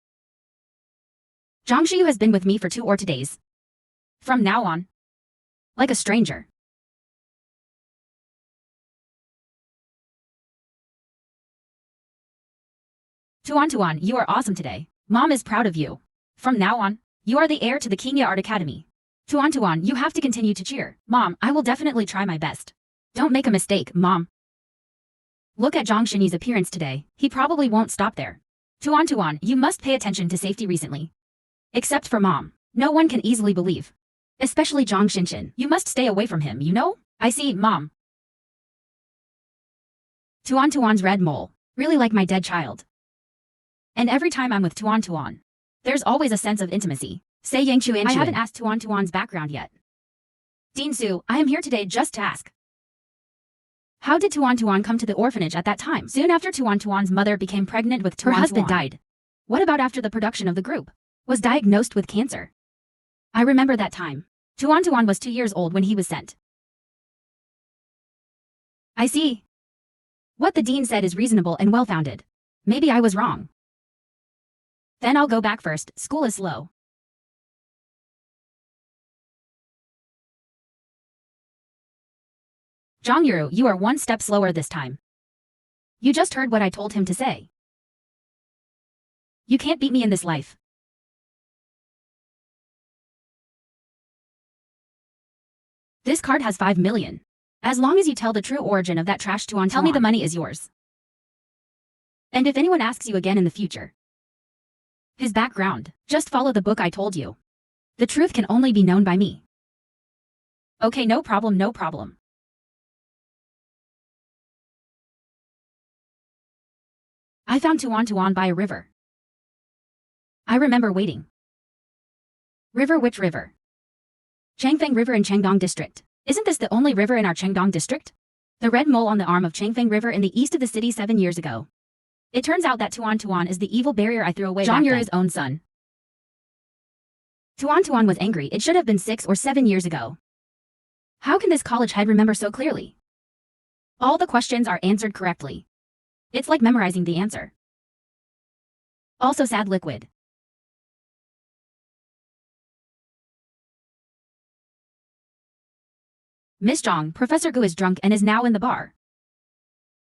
Zhang Shiyu has been with me for 2 days. From now on. Like a stranger. Tuan, you are awesome today. Mom is proud of you. From now on, you are the heir to the Kenya Art Academy. Tuan, you have to continue to cheer. Mom, I will definitely try my best. Don't make a mistake, Mom. Look at Zhang Xinyi's appearance today. He probably won't stop there. Tuan, you must pay attention to safety recently. Except for Mom. No one can easily believe. Especially Zhang Xinchen. You must stay away from him, you know? I see, Mom. Tuan's red mole. Really like my dead child. And every time I'm with Tuan, there's always a sense of intimacy. Say Yang Chuan. I haven't asked Tuan's background yet. Dean Su, I am here today just to ask. How did Tuan come to the orphanage at that time? Soon after Tuan's mother became pregnant with her husband died. What about after the production of the group? Was diagnosed with cancer. I remember that time. Tuan was 2 years old when he was sent. I see. What the dean said is reasonable and well-founded. Maybe I was wrong. Then I'll go back first, school is slow. Zhang Yuru, you are 1 step slower this time. You just heard what I told him to say. You can't beat me in this life. This card has 5 million. As long as you tell the true origin of that trash Tuan, tell me the money is yours. And if anyone asks you again in the future, his background, just follow the book I told you. The truth can only be known by me. Okay, no problem. I found Tuan by a river. I remember waiting. River, which river? Changfeng River in Chengdong District. Isn't this the only river in our Chengdong District? The red mole on the arm of Changfeng River in the east of the city 7 years ago. It turns out that Tuan is the evil barrier I threw away back then. Zhang Yuru's own son. Tuan was angry. It should have been 6 or 7 years ago. How can this college head remember so clearly? All the questions are answered correctly. It's like memorizing the answer. Also sad liquid. Miss Zhang, Professor Gu is drunk and is now in the bar.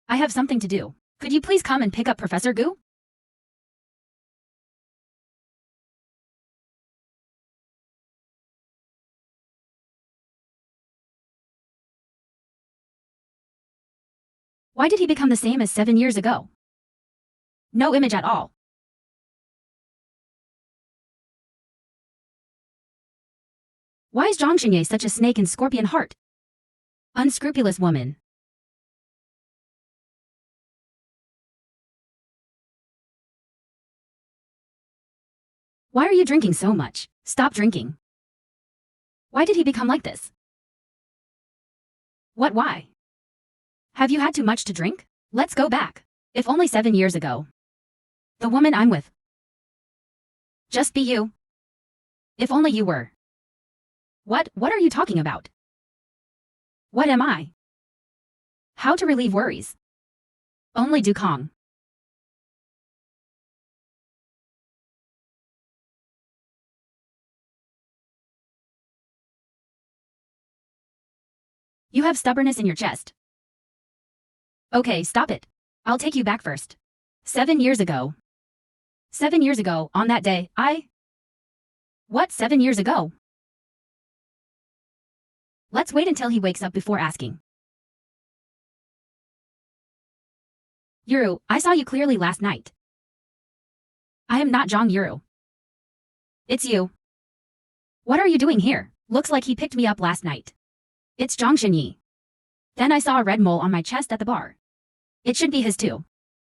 I have something to do. Could you please come and pick up Professor Gu? Why did he become the same as 7 years ago? No image at all. Why is Zhang Xinye such a snake and scorpion heart? Unscrupulous woman. Why are you drinking so much? Stop drinking. Why did he become like this? What, why? Have you had too much to drink? Let's go back. If only 7 years ago. The woman I'm with. Just be you. If only you were. What are you talking about? What am I? How to relieve worries. Only do Kong. You have stubbornness in your chest. Okay, stop it. I'll take you back first. 7 years ago. 7 years ago, on that day, What, 7 years ago? Let's wait until he wakes up before asking. Yuru, I saw you clearly last night. I am not Zhang Yuru. It's you. What are you doing here? Looks like he picked me up last night. It's Zhang Xinyi. Then I saw a red mole on my chest at the bar. It should be his too.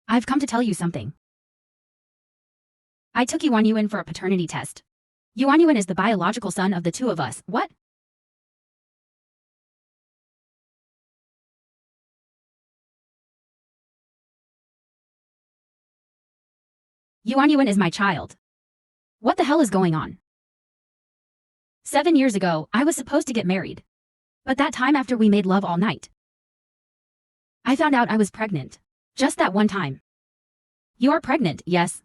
I've come to tell you something. I took Yuan Yuan for a paternity test. Yuan Yuan is the biological son of the two of us. What? Yuan Yuan is my child. What the hell is going on? 7 years ago, I was supposed to get married. But that time after we made love all night, I found out I was pregnant. Just that one time. You are pregnant, yes.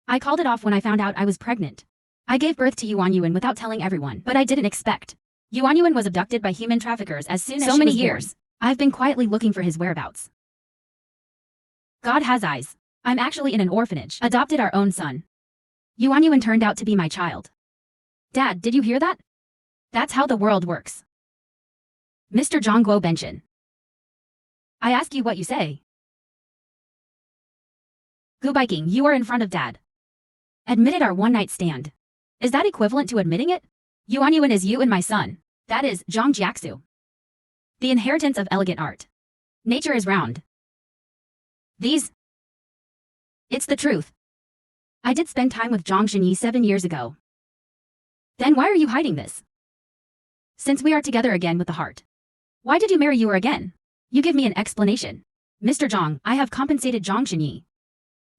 I called it off when I found out I was pregnant. I gave birth to Yuan Yuan without telling everyone, but I didn't expect. Yuan Yuan was abducted by human traffickers as soon as so many years. I've been quietly looking for his whereabouts. God has eyes. I'm actually in an orphanage. Adopted our own son. Yuan Yuan turned out to be my child. Dad, did you hear that? That's how the world works. Mr. Zhongguo Benchen. I ask you what you say. Gu Biking, you are in front of Dad. Admitted our one-night stand. Is that equivalent to admitting it? Yuan Yuan is you and my son. That is Zhang Jiaxu. The inheritance of elegant art. Nature is round. These. It's the truth. I did spend time with Zhang Xinyi 7 years ago. Then why are you hiding this? Since we are together again with the heart. Why did you marry Yue again? You give me an explanation. Mr. Zhang, I have compensated Zhang Xinyi.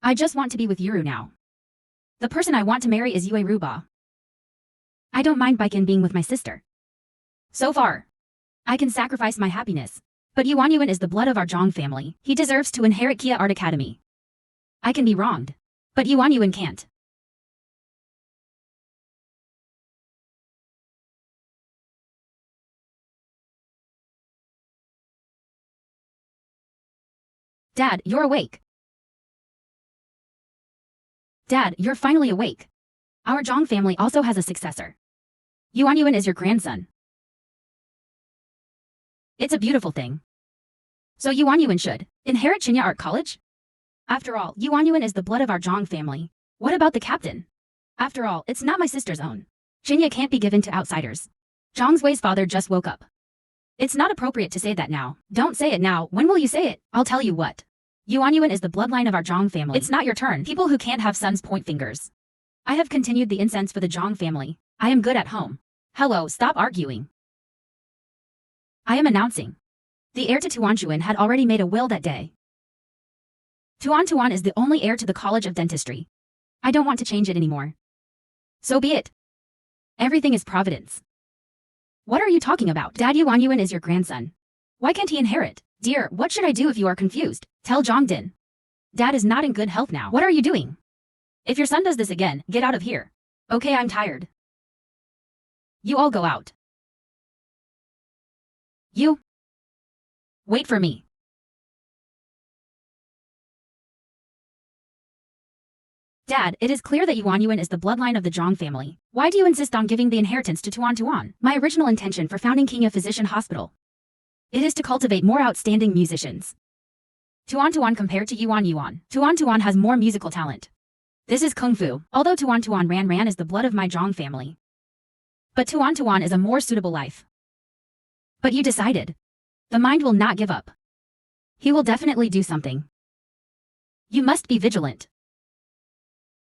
I just want to be with Yuru now. The person I want to marry is Yue Ruba. I don't mind Baiken being with my sister. So far, I can sacrifice my happiness. But Yuan Yuan is the blood of our Zhang family. He deserves to inherit Kia Art Academy. I can be wronged. But Yuan Yuan can't. Dad, you're awake. Dad, you're finally awake. Our Zhang family also has a successor. Yuan Yuan is your grandson. It's a beautiful thing. So Yuan Yuan should inherit Chinya Art College? After all, Yuan Yuan is the blood of our Zhang family. What about the captain? After all, it's not my sister's own. Chinya can't be given to outsiders. Zhang Zui's father just woke up. It's not appropriate to say that now. Don't say it now. When will you say it? I'll tell you what. Yuan Yuan is the bloodline of our Zhang family. It's not your turn. People who can't have sons point fingers. I have continued the incense for the Zhang family. I am good at home. Hello, stop arguing. I am announcing. The heir to Tuan had already made a will that day. Tuan is the only heir to the College of Dentistry. I don't want to change it anymore. So be it. Everything is providence. What are you talking about? Dad, Yuan Yuan is your grandson. Why can't he inherit? Dear, what should I do if you are confused? Tell Zhang Din. Dad is not in good health now. What are you doing? If your son does this again, get out of here. Okay, I'm tired. You all go out. You. Wait for me. Dad, it is clear that Yuan Yuan is the bloodline of the Zhang family. Why do you insist on giving the inheritance to Tuan? My original intention for founding Kingya Physician Hospital. It is to cultivate more outstanding musicians. Tuan compared to Yuan, Tuan has more musical talent. This is Kung Fu. Although Tuan Ran is the blood of my Zhang family. But Tuan is a more suitable life. But you decided. The mind will not give up. He will definitely do something. You must be vigilant.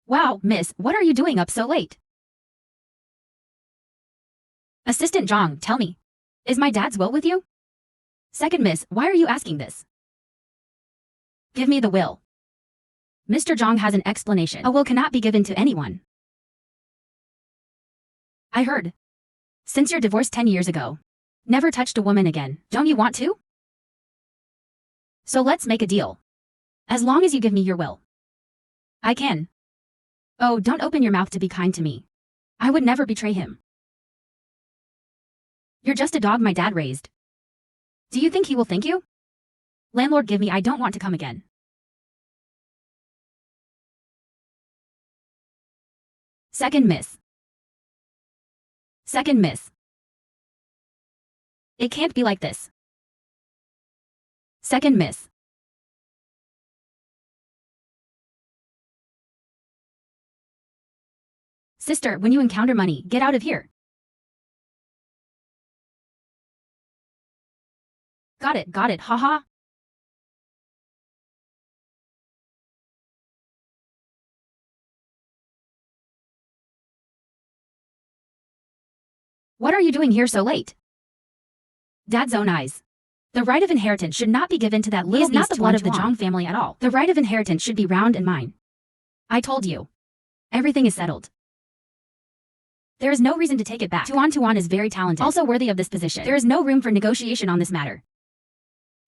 Wow, miss, what are you doing up so late? Assistant Zhang, tell me. Is my dad's will with you? Second miss, why are you asking this? Give me the will. Mr. Zhang has an explanation. A will cannot be given to anyone. I heard. Since your divorce 10 years ago, never touched a woman again. Don't you want to? So let's make a deal. As long as you give me your will. I can. Oh, don't open your mouth to be kind to me. I would never betray him. You're just a dog my dad raised. Do you think he will thank you? Landlord, give me, I don't want to come again. Second miss. Second miss. It can't be like this. Second miss. Sister, when you encounter money, get out of here. Got it, haha. What are you doing here so late? Dad's own eyes. The right of inheritance should not be given to that little beast. He is not the blood of the Zhang family at all. The right of inheritance should be round and mine. I told you. Everything is settled. There is no reason to take it back. Tuan is very talented, also worthy of this position. There is no room for negotiation on this matter.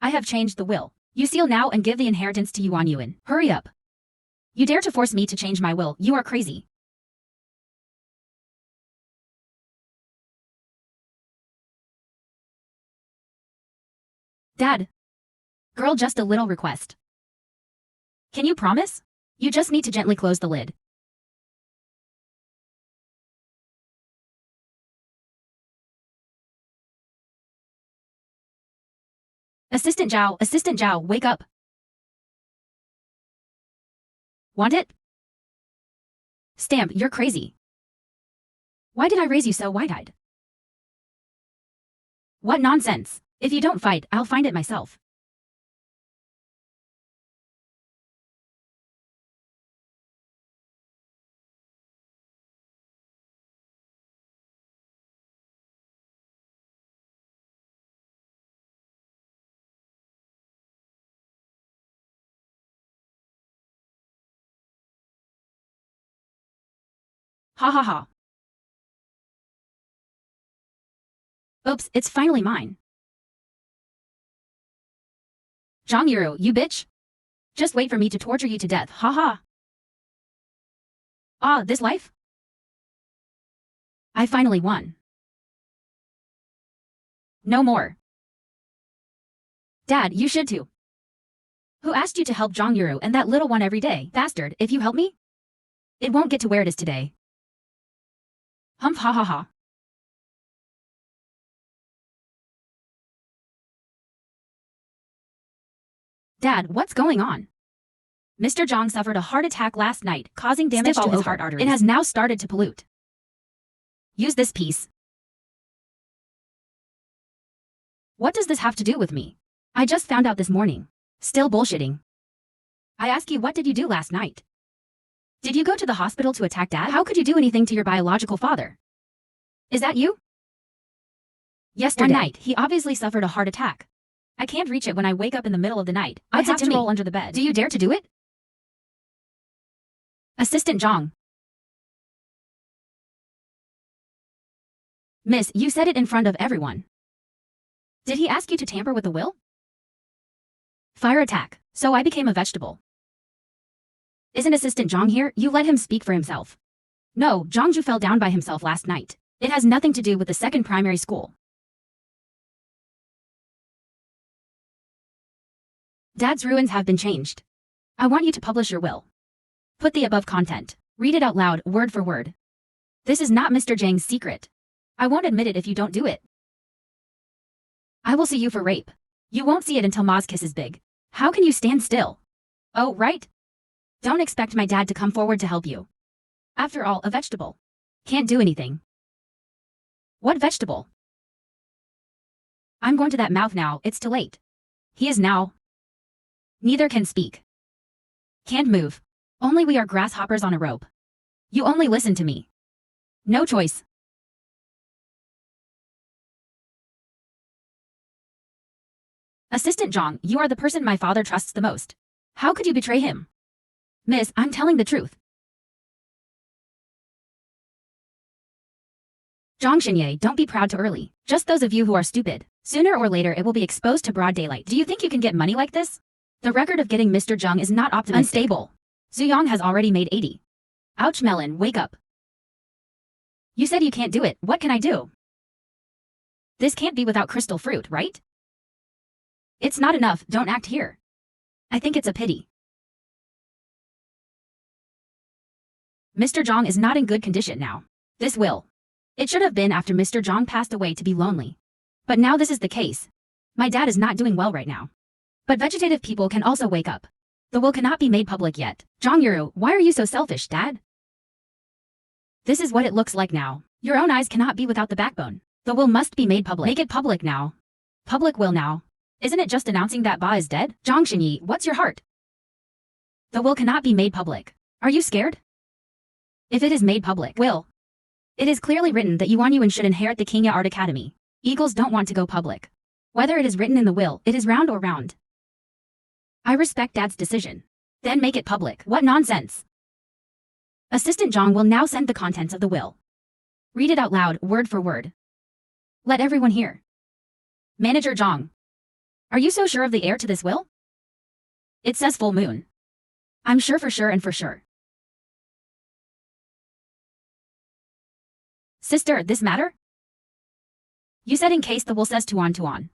I have changed the will. You seal now and give the inheritance to Yuan Yuan. Hurry up. You dare to force me to change my will. You are crazy. Dad. Girl, just a little request. Can you promise? You just need to gently close the lid. Assistant Zhao, wake up. Want it? Stamp, you're crazy. Why did I raise you so wide-eyed? What nonsense. If you don't fight, I'll find it myself. Ha ha ha. Oops, it's finally mine. Zhang Yuru, you bitch. Just wait for me to torture you to death, ha ha. Ah, this life? I finally won. No more. Dad, you should too. Who asked you to help Zhang Yuru and that little one every day? Bastard, if you help me, it won't get to where it is today. Humph ha ha ha. Dad, what's going on? Mr. Zhang suffered a heart attack last night, causing damage to his heart arteries. It has now started to pollute. Use this piece. What does this have to do with me? I just found out this morning. Still bullshitting. I ask you, what did you do last night? Did you go to the hospital to attack Dad? How could you do anything to your biological father? Is that you? Yesterday. One night, he obviously suffered a heart attack. I can't reach it when I wake up in the middle of the night. I have to roll under the bed. Do you dare to do it? Assistant Zhang. Miss, you said it in front of everyone. Did he ask you to tamper with the will? Fire attack. So I became a vegetable. Isn't Assistant Zhang here? You let him speak for himself. No, Zhangju fell down by himself last night. It has nothing to do with the second primary school. Dad's ruins have been changed. I want you to publish your will. Put the above content. Read it out loud, word for word. This is not Mr. Zhang's secret. I won't admit it if you don't do it. I will sue you for rape. You won't see it until Ma's kiss is big. How can you stand still? Oh, right? Don't expect my dad to come forward to help you. After all, a vegetable. Can't do anything. What vegetable? I'm going to that mouth now, it's too late. He is now. Neither can speak. Can't move. Only we are grasshoppers on a rope. You only listen to me. No choice. Assistant Zhang, you are the person my father trusts the most. How could you betray him? Miss, I'm telling the truth. Zhang Xinye, don't be proud too early. Just those of you who are stupid. Sooner or later it will be exposed to broad daylight. Do you think you can get money like this? The record of getting Mr. Zhang is not optimistic. Unstable. Zhu Yang has already made 80. Ouch, Melon, wake up. You said you can't do it. What can I do? This can't be without crystal fruit, right? It's not enough. Don't act here. I think it's a pity. Mr. Zhang is not in good condition now. This will. It should have been after Mr. Zhang passed away to be lonely. But now this is the case. My dad is not doing well right now. But vegetative people can also wake up. The will cannot be made public yet. Zhang Yuru, why are you so selfish, Dad? This is what it looks like now. Your own eyes cannot be without the backbone. The will must be made public. Make it public now. Public will now. Isn't it just announcing that Ba is dead? Zhang Xinyi, what's your heart? The will cannot be made public. Are you scared? If it is made public, will. It is clearly written that Yuan Yuan should inherit the Kingya Art Academy. Eagles don't want to go public. Whether it is written in the will, it is round or round. I respect Dad's decision. Then make it public. What nonsense. Assistant Zhang will now send the contents of the will. Read it out loud, word for word. Let everyone hear. Manager Zhang. Are you so sure of the heir to this will? It says full moon. I'm sure for sure and for sure. Sister, this matter? You said in case the will says Tuan Tuan.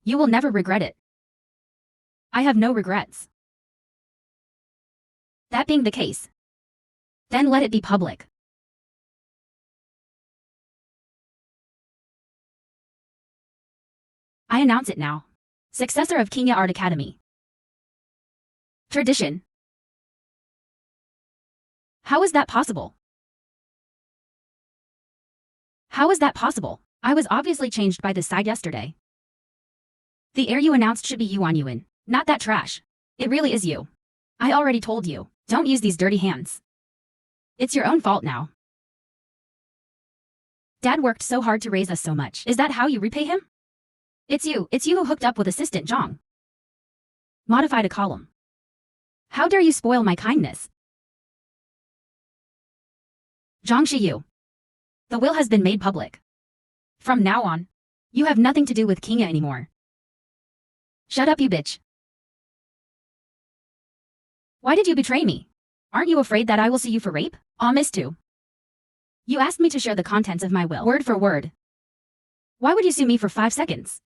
You will never regret it. I have no regrets. That being the case, then let it be public. I announce it now. Successor of Kingya Art Academy. Tradition. How is that possible? How is that possible? I was obviously changed by this side yesterday. The heir you announced should be Yuan Yuan, not that trash. It really is you. I already told you, don't use these dirty hands. It's your own fault now. Dad worked so hard to raise us so much. Is that how you repay him? It's you who hooked up with Assistant Zhang. Modified a column. How dare you spoil my kindness? Zhang Shiyu. The will has been made public. From now on, you have nothing to do with Kingya anymore. Shut up, you bitch. Why did you betray me? Aren't you afraid that I will sue you for rape? Ah, miss too. You asked me to share the contents of my will, word for word. Why would you sue me for 5 seconds?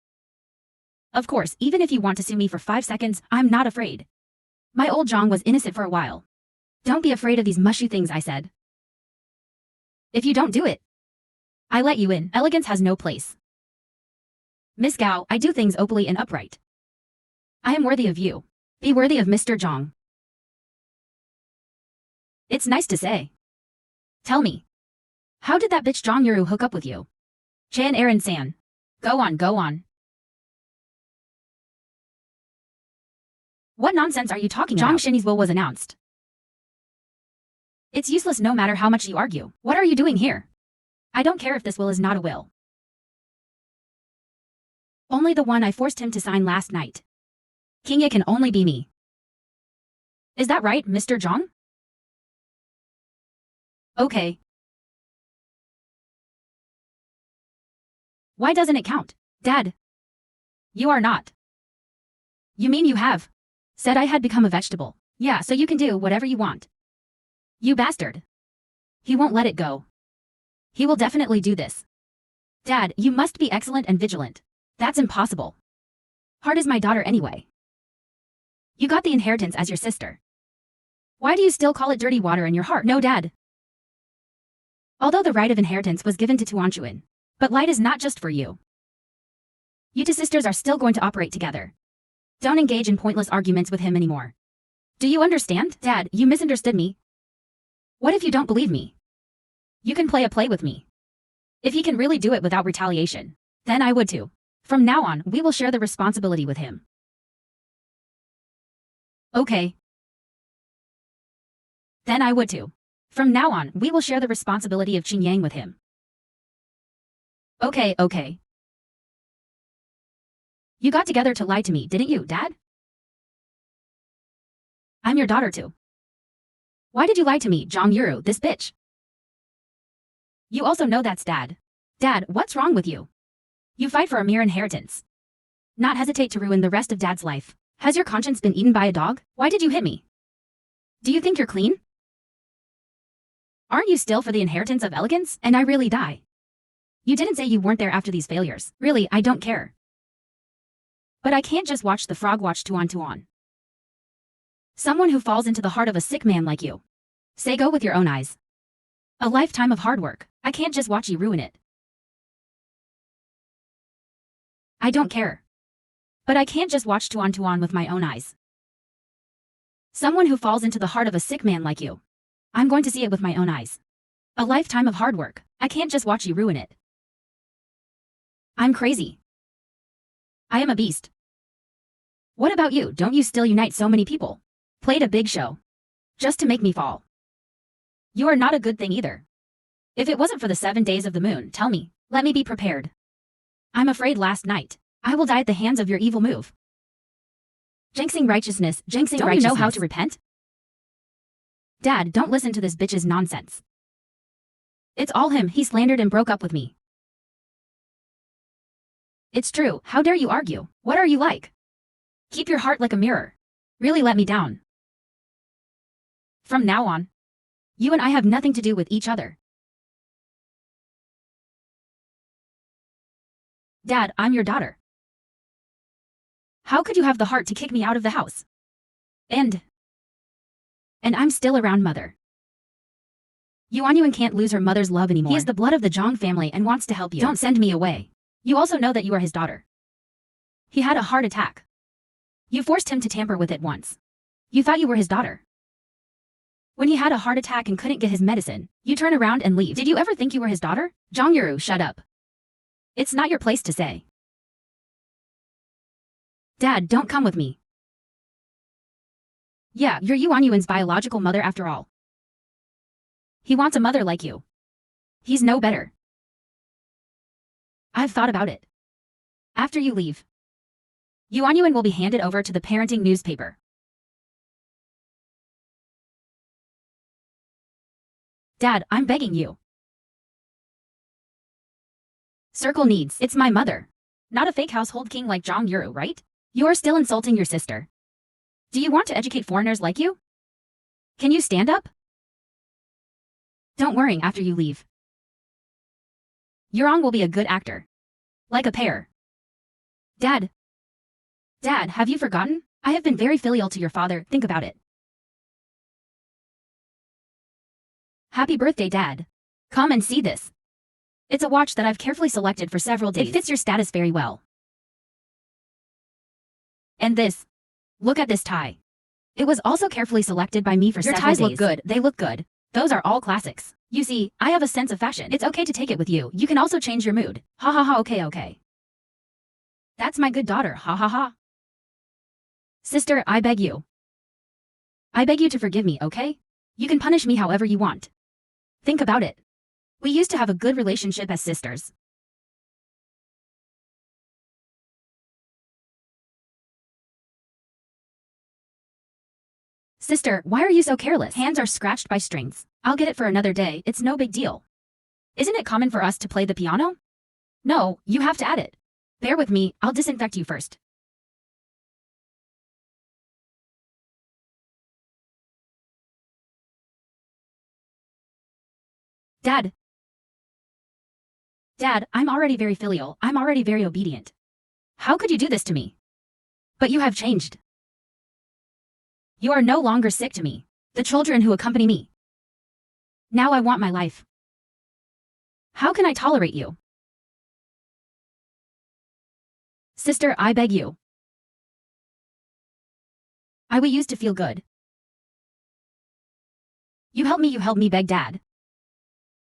Of course, even if you want to sue me for 5 seconds, I'm not afraid. My old Zhang was innocent for a while. Don't be afraid of these mushy things, I said. If you don't do it, I let you in. Elegance has no place. Miss Gao, I do things openly and upright. I am worthy of you. Be worthy of Mr. Zhang. It's nice to say. Tell me. How did that bitch Zhang Yuru hook up with you? Chan Aaron San. Go on, go on. What nonsense are you talking about? Zhang Xinyi's will was announced. It's useless no matter how much you argue. What are you doing here? I don't care if this will is not a will. Only the one I forced him to sign last night. Kingya can only be me. Is that right, Mr. Zhang? Okay. Why doesn't it count? Dad. You are not. You mean you have? Said I had become a vegetable. Yeah, so you can do whatever you want. You bastard. He won't let it go. He will definitely do this. Dad, you must be excellent and vigilant. That's impossible. Hard is my daughter anyway. You got the inheritance as your sister. Why do you still call it dirty water in your heart? No, Dad. Although the right of inheritance was given to Tuanchuan, but light is not just for you. You two sisters are still going to operate together. Don't engage in pointless arguments with him anymore. Do you understand? Dad, you misunderstood me. What if you don't believe me? You can play a play with me. If he can really do it without retaliation, then I would too. From now on, we will share the responsibility with him. Okay. Then I would too. From now on, we will share the responsibility of Qingyang with him. Okay. You got together to lie to me, didn't you, Dad? I'm your daughter too. Why did you lie to me, Zhang Yuru, this bitch? You also know that's Dad. Dad, what's wrong with you? You fight for a mere inheritance. Not hesitate to ruin the rest of Dad's life. Has your conscience been eaten by a dog? Why did you hit me? Do you think you're clean? Aren't you still for the inheritance of elegance? And I really die. You didn't say you weren't there after these failures. Really, I don't care. But I can't just watch the frog watch Tuan. Someone who falls into the heart of a sick man like you. Say go with your own eyes. A lifetime of hard work. I can't just watch you ruin it. I don't care. But I can't just watch Tuan with my own eyes. Someone who falls into the heart of a sick man like you. I'm going to see it with my own eyes. A lifetime of hard work. I can't just watch you ruin it. I'm crazy. I am a beast. What about you? Don't you still unite so many people? Played a big show. Just to make me fall. You are not a good thing either. If it wasn't for the 7 days of the moon, tell me. Let me be prepared. I'm afraid last night, I will die at the hands of your evil move. Jinxing righteousness. Don't you know how to repent? Dad, don't listen to this bitch's nonsense. It's all him. He slandered and broke up with me. It's true. How dare you argue? What are you like? Keep your heart like a mirror. Really let me down. From now on, you and I have nothing to do with each other. Dad, I'm your daughter. How could you have the heart to kick me out of the house? And I'm still around, Mother. Yuanyuan can't lose her mother's love anymore. He is the blood of the Zhang family and wants to help you. Don't send me away. You also know that you are his daughter. He had a heart attack. You forced him to tamper with it once. You thought you were his daughter. When he had a heart attack and couldn't get his medicine, you turn around and leave. Did you ever think you were his daughter? Zhang Yuru, shut up. It's not your place to say. Dad, don't come with me. Yeah, you're Yuanyuan's biological mother after all. He wants a mother like you. He's no better. I've thought about it. After you leave, Yuanyuan will be handed over to the parenting newspaper. Dad, I'm begging you. Circle needs. It's my mother. Not a fake household king like Zhang Yuru, right? You're still insulting your sister. Do you want to educate foreigners like you? Can you stand up? Don't worry after you leave. Yurong will be a good actor. Like a pear. Dad, have you forgotten? I have been very filial to your father, think about it. Happy birthday, Dad. Come and see this. It's a watch that I've carefully selected for several days. It fits your status very well. And this. Look at this tie. It was also carefully selected by me for several days. Your ties look good. They look good. Those are all classics. You see, I have a sense of fashion. It's okay to take it with you. You can also change your mood. Ha ha ha, okay. That's my good daughter, ha ha ha. Sister, I beg you. I beg you to forgive me, okay? You can punish me however you want. Think about it. We used to have a good relationship as sisters. Sister, why are you so careless? Hands are scratched by strings. I'll get it for another day, it's no big deal. Isn't it common for us to play the piano? No, you have to add it. Bear with me, I'll disinfect you first. Dad, I'm already very filial, I'm already very obedient. How could you do this to me? But you have changed. You are no longer sick to me. The children who accompany me. Now I want my life. How can I tolerate you? Sister, I beg you. We used to feel good. You help me, beg Dad.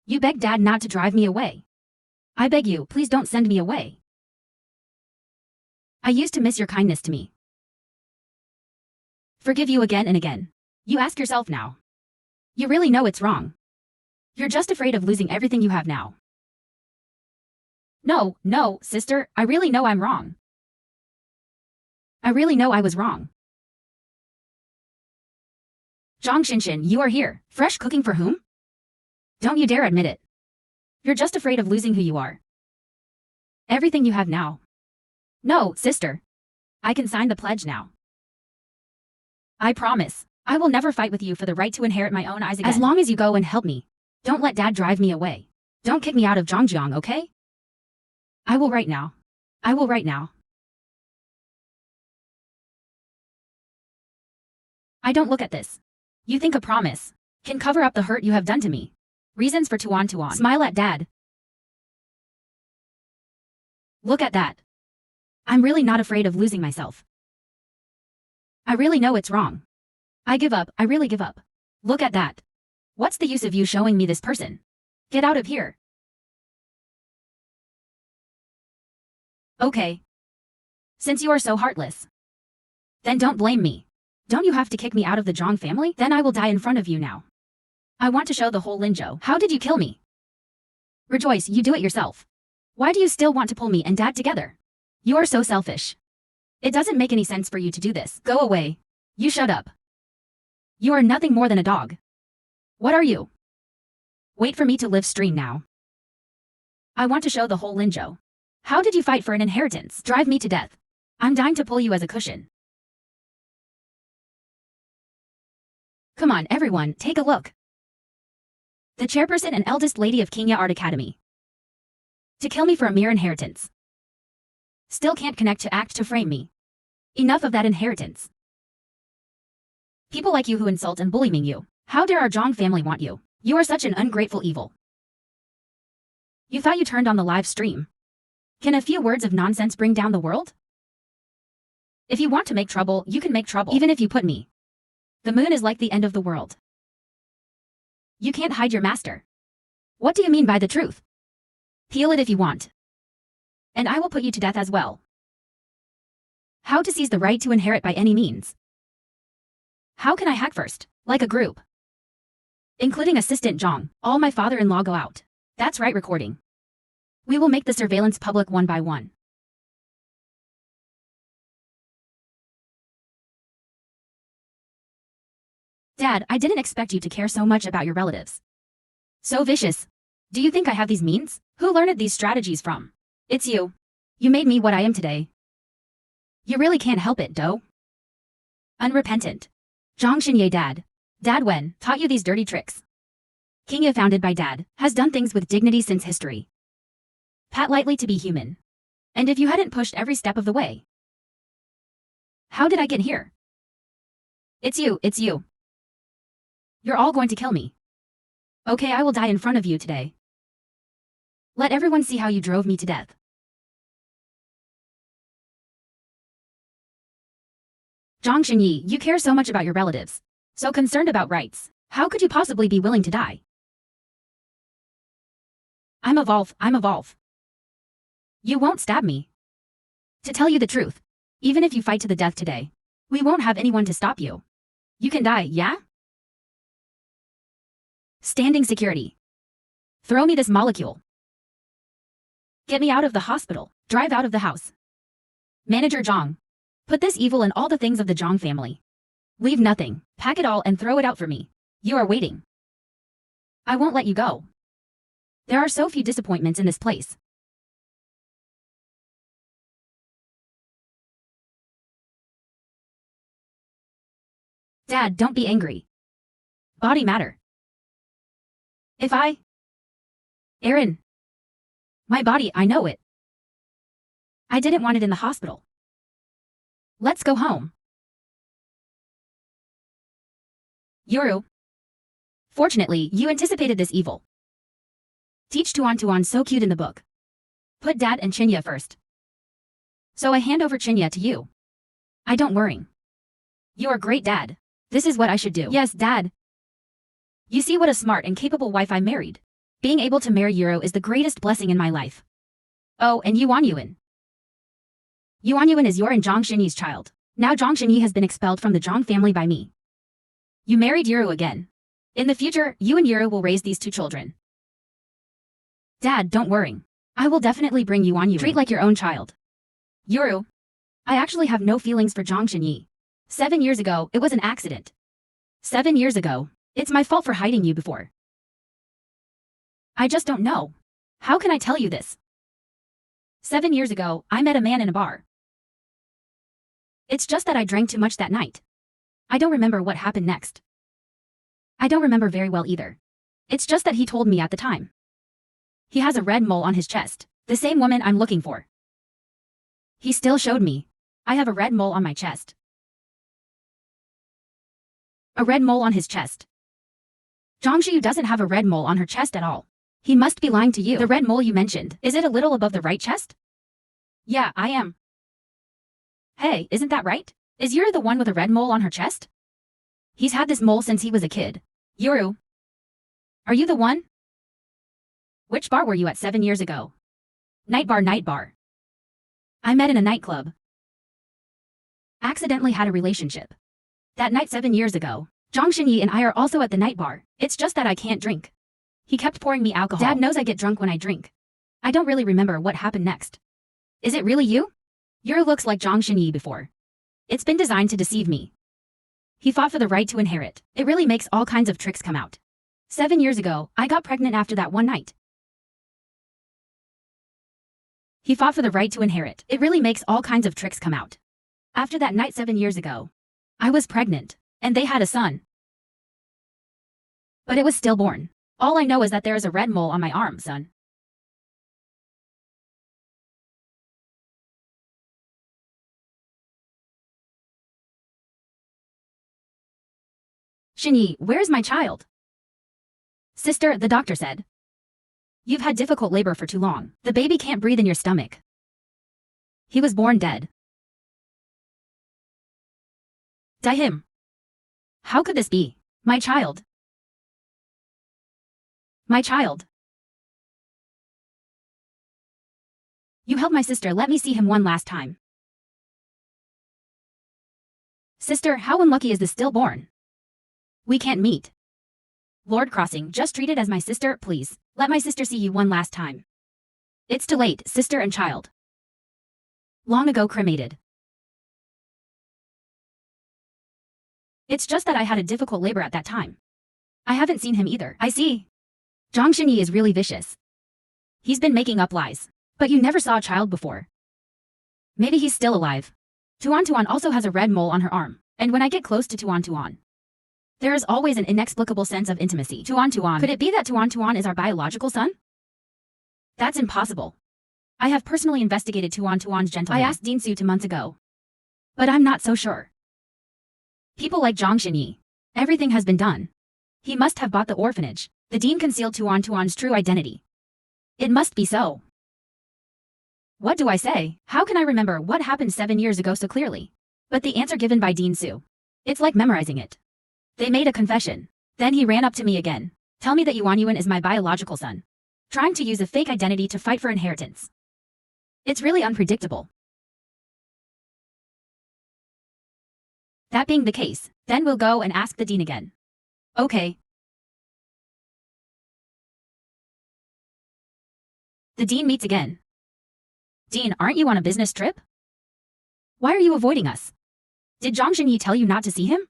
You beg Dad not to drive me away. I beg you, please don't send me away. I used to miss your kindness to me. Forgive you again and again. You ask yourself now. You really know it's wrong. You're just afraid of losing everything you have now. No, sister, I really know I'm wrong. I really know I was wrong. Zhang Xinshin, you are here, fresh cooking for whom? Don't you dare admit it. You're just afraid of losing who you are. Everything you have now. No, sister. I can sign the pledge now. I promise, I will never fight with you for the right to inherit my own eyes again. As long as you go and help me. Don't let Dad drive me away. Don't kick me out of Zhangjiang, okay? I will right now. I will right now. I don't look at this. You think a promise can cover up the hurt you have done to me. Reasons for Tuan. Smile at Dad. Look at that. I'm really not afraid of losing myself. I really know it's wrong. I give up, I really give up. Look at that. What's the use of you showing me this person? Get out of here. Okay. Since you are so heartless, then don't blame me. Don't you have to kick me out of the Zhang family? Then I will die in front of you now. I want to show the whole Linzhou. How did you kill me? Rejoice, you do it yourself. Why do you still want to pull me and Dad together? You are so selfish. It doesn't make any sense for you to do this. Go away. You shut up. You are nothing more than a dog. What are you? Wait for me to live stream now. I want to show the whole Linzhou. How did you fight for an inheritance? Drive me to death. I'm dying to pull you as a cushion. Come on, everyone, take a look. The chairperson and eldest lady of Kenya Art Academy. To kill me for a mere inheritance. Still can't connect to act to frame me. Enough of that inheritance. People like you who insult and bully you. How dare our Zhang family want you? You are such an ungrateful evil. You thought you turned on the live stream. Can a few words of nonsense bring down the world? If you want to make trouble, you can make trouble. Even if you put me. The moon is like the end of the world. You can't hide your master. What do you mean by the truth? Peel it if you want. And I will put you to death as well. How to seize the right to inherit by any means. How can I hack first? Like a group. Including Assistant Zhang, all my father-in-law go out. That's right, recording. We will make the surveillance public one by one. Dad, I didn't expect you to care so much about your relatives. So vicious. Do you think I have these means? Who learned these strategies from? It's you. You made me what I am today. You really can't help it, though. Unrepentant. Zhang Xinye Dad. Dad Wen taught you these dirty tricks. Kenya founded by Dad has done things with dignity since history. Pat lightly to be human. And if you hadn't pushed every step of the way. How did I get here? It's you, it's you. You're all going to kill me. Okay, I will die in front of you today. Let everyone see how you drove me to death. Zhang Xinyi, you care so much about your relatives. So concerned about rights. How could you possibly be willing to die? I'm evolve. You won't stab me. To tell you the truth, even if you fight to the death today, we won't have anyone to stop you. You can die, yeah? Standing security. Throw me this molecule. Get me out of the hospital. Drive out of the house. Manager Zhang. Put this evil in all the things of the Zhang family. Leave nothing. Pack it all and throw it out for me. You are waiting. I won't let you go. There are so few disappointments in this place. Dad, don't be angry. Body matter. If I... Aaron. My body, I know it. I didn't want it in the hospital. Let's go home. Yuru. Fortunately, you anticipated this evil. Teach Tuan so cute in the book. Put Dad and Chinya first. So I hand over Chinya to you. I don't worry. You are great, Dad. This is what I should do. Yes, Dad. You see what a smart and capable wife I married. Being able to marry Yuro is the greatest blessing in my life. Oh, and Yuan Yuan. Yuan Yuan is your and Zhang Xinyi's child. Now Zhang Xinyi has been expelled from the Zhang family by me. You married Yuro again. In the future, you and Yuru will raise these 2 children. Dad, don't worry. I will definitely bring you on. You treat like your own child. Yuru. I actually have no feelings for Zhang Xinyi. 7 years ago, it was an accident. 7 years ago. It's my fault for hiding you before. I just don't know. How can I tell you this? 7 years ago, I met a man in a bar. It's just that I drank too much that night. I don't remember what happened next. I don't remember very well either. It's just that he told me at the time. He has a red mole on his chest, the same woman I'm looking for. He still showed me. I have a red mole on my chest. A red mole on his chest. Zhang Xiyu doesn't have a red mole on her chest at all. He must be lying to you. The red mole you mentioned, is it a little above the right chest? Yeah, I am. Hey, isn't that right? Is Yuru the one with a red mole on her chest? He's had this mole since he was a kid. Yuru. Are you the one? Which bar were you at 7 years ago? Night bar, night bar. I met in a nightclub. Accidentally had a relationship. That night 7 years ago, Zhang Xinyi and I are also at the night bar. It's just that I can't drink. He kept pouring me alcohol. Dad knows I get drunk when I drink. I don't really remember what happened next. Is it really you? Yuru looks like Zhang Xinyi before. It's been designed to deceive me. He fought for the right to inherit. It really makes all kinds of tricks come out. 7 years ago, I got pregnant after that one night. He fought for the right to inherit. It really makes all kinds of tricks come out. After that night 7 years ago, I was pregnant, and they had a son. But it was stillborn. All I know is that there is a red mole on my arm, son. Xinyi, where's my child? Sister, the doctor said. You've had difficult labor for too long. The baby can't breathe in your stomach. He was born dead. Die him. How could this be? My child. My child. You held my sister. Let me see him one last time. Sister, how unlucky is the stillborn? We can't meet. Lord Crossing, just treat it as my sister, please. Let my sister see you one last time. It's too late, sister and child. Long ago cremated. It's just that I had a difficult labor at that time. I haven't seen him either. I see. Zhang Xinyi is really vicious. He's been making up lies. But you never saw a child before. Maybe he's still alive. Tuan Tuan also has a red mole on her arm. And when I get close to Tuan Tuan, there is always an inexplicable sense of intimacy. Tuan Tuan. Could it be that Tuan Tuan is our biological son? That's impossible. I have personally investigated Tuan Tuan's gentleman. I asked Dean Su 2 months ago. But I'm not so sure. People like Zhang Xinyi. Everything has been done. He must have bought the orphanage. The dean concealed Tuan Tuan's true identity. It must be so. What do I say? How can I remember what happened 7 years ago so clearly? But the answer given by Dean Su. It's like memorizing it. They made a confession. Then he ran up to me again. Tell me that Yuan Yuan is my biological son. Trying to use a fake identity to fight for inheritance. It's really unpredictable. That being the case, then we'll go and ask the dean again. Okay. The dean meets again. Dean, aren't you on a business trip? Why are you avoiding us? Did Zhang Xinyi tell you not to see him?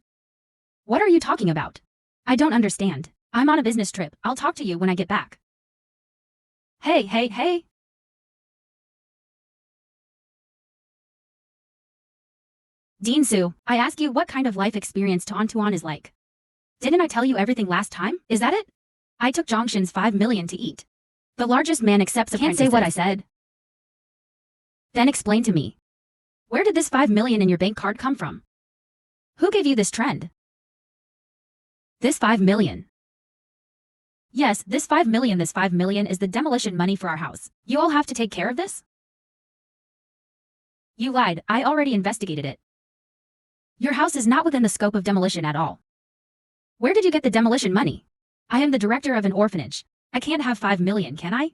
What are you talking about? I don't understand. I'm on a business trip. I'll talk to you when I get back. Hey. Dean Su, I ask you what kind of life experience Tuan Tuan is like. Didn't I tell you everything last time? Is that it? I took Zhongshin's 5 million to eat. The largest man accepts apprentices. Can't say what I said. Then explain to me. Where did this 5 million in your bank card come from? Who gave you this trend? This 5 million. Yes, this 5 million is the demolition money for our house. You all have to take care of this? You lied. I already investigated it. Your house is not within the scope of demolition at all. Where did you get the demolition money? I am the director of an orphanage. I can't have 5 million, can I?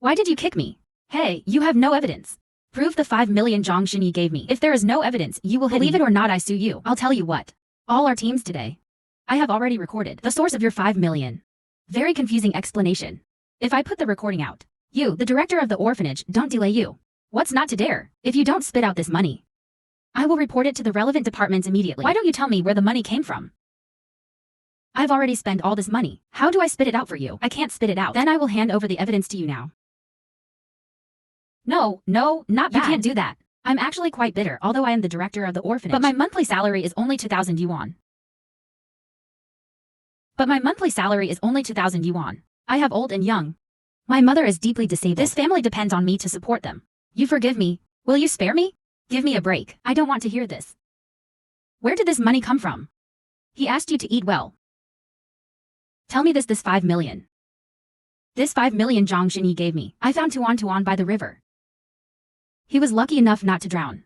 Why did you kick me? Hey, you have no evidence. Prove the 5 million Zhang Xinyi gave me. If there is no evidence, you will believe it or not, I sue you. I'll tell you what. All our teams today. I have already recorded the source of your 5 million. Very confusing explanation. If I put the recording out, you, the director of the orphanage, don't delay you. What's not to dare? If you don't spit out this money, I will report it to the relevant departments immediately. Why don't you tell me where the money came from? I've already spent all this money. How do I spit it out for you? I can't spit it out. Then I will hand over the evidence to you now. No, not bad. You can't do that. I'm actually quite bitter, although I am the director of the orphanage. But my monthly salary is only 2,000 yuan. I have old and young. My mother is deeply disabled. This family depends on me to support them. You forgive me? Will you spare me? Give me a break. I don't want to hear this. Where did this money come from? He asked you to eat well. Tell me this 5 million. This 5 million Zhang Xinyi gave me. I found Tuan by the river. He was lucky enough not to drown.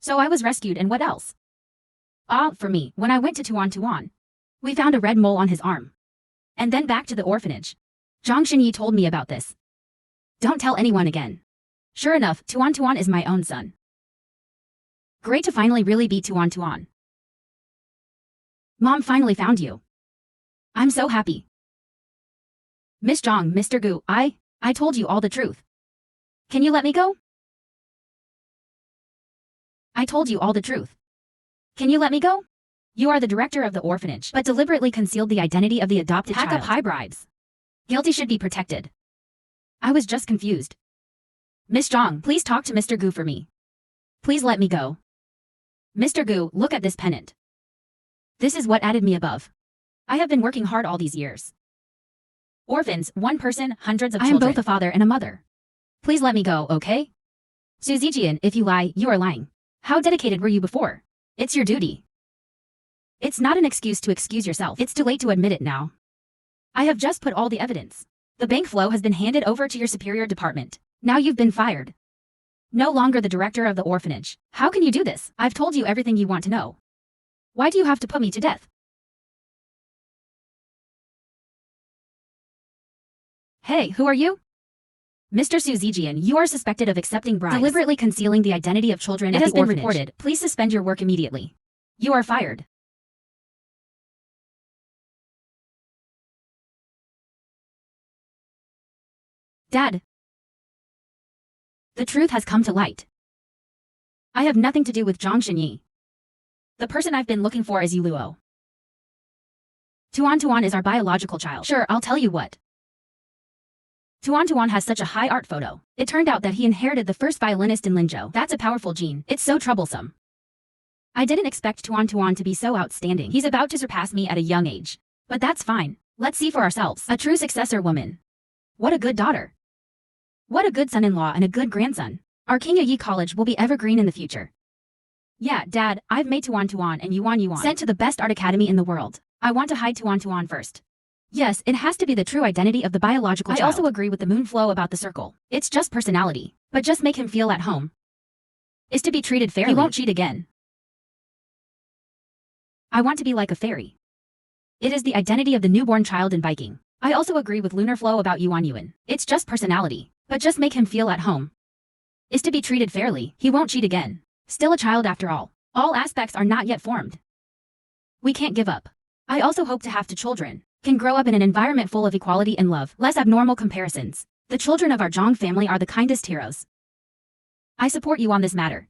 So I was rescued, and what else? For me, when I went to Tuan, we found a red mole on his arm. And then back to the orphanage. Zhang Xinyi told me about this. Don't tell anyone again. Sure enough, Tuan is my own son. Great to finally really beat Tuan. Mom finally found you. I'm so happy. Miss Zhang, Mr. Gu, I told you all the truth. Can you let me go? I told you all the truth. Can you let me go? You are the director of the orphanage, but deliberately concealed the identity of the adopted child. Pack up high bribes. Guilty should be protected. I was just confused. Miss Zhang, please talk to Mr. Gu for me. Please let me go. Mr. Gu, look at this pennant. This is what added me above. I have been working hard all these years. Orphans, one person, hundreds of children. I am both a father and a mother. Please let me go, okay? Su Zijian, if you lie, you are lying. How dedicated were you before? It's your duty. It's not an excuse to excuse yourself. It's too late to admit it now. I have just put all the evidence. The bank flow has been handed over to your superior department. Now you've been fired. No longer the director of the orphanage. How can you do this? I've told you everything you want to know. Why do you have to put me to death? Hey, who are you? Mr. Su Zijian, you are suspected of accepting bribes, deliberately concealing the identity of children at the orphanage. It has been reported. Please suspend your work immediately. You are fired. Dad. The truth has come to light. I have nothing to do with Zhang Xinyi. The person I've been looking for is Yu Luo. Tuan is our biological child. Sure, I'll tell you what. Tuan has such a high art photo. It turned out that he inherited the first violinist in Linzhou. That's a powerful gene. It's so troublesome. I didn't expect Tuan to be so outstanding. He's about to surpass me at a young age. But that's fine. Let's see for ourselves. A true successor woman. What a good daughter. What a good son-in-law and a good grandson. Our King Yi College will be evergreen in the future. Yeah, Dad, I've made Tuan and Yuan sent to the best art academy in the world. I want to hide Tuan first. Yes, it has to be the true identity of the biological child. I also agree with the moon flow about the circle. It's just personality. But just make him feel at home. Is to be treated fairly. He won't cheat again. I want to be like a fairy. It is the identity of the newborn child in Viking. I also agree with lunar flow about Yuan. It's just personality. But just make him feel at home. Is to be treated fairly. He won't cheat again. Still a child after all. All aspects are not yet formed. We can't give up. I also hope to have 2 children. Can grow up in an environment full of equality and love. Less abnormal comparisons. The children of our Zhang family are the kindest heroes. I support you on this matter.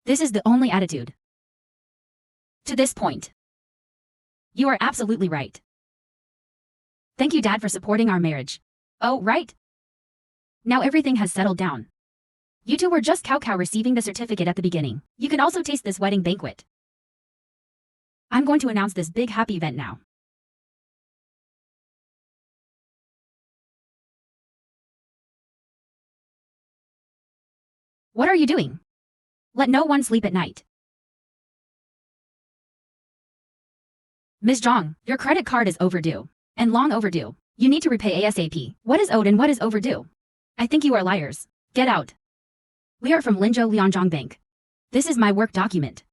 This is the only attitude. To this point. You are absolutely right. Thank you, Dad, for supporting our marriage. Oh, right. Now everything has settled down. You two were just cow receiving the certificate at the beginning. You can also taste this wedding banquet. I'm going to announce this big happy event now. What are you doing? Let no one sleep at night. Ms. Zhang, your credit card is overdue. And long overdue. You need to repay ASAP. What is owed and what is overdue? I think you are liars. Get out. We are from Linzhou Lianzhong Bank. This is my work document.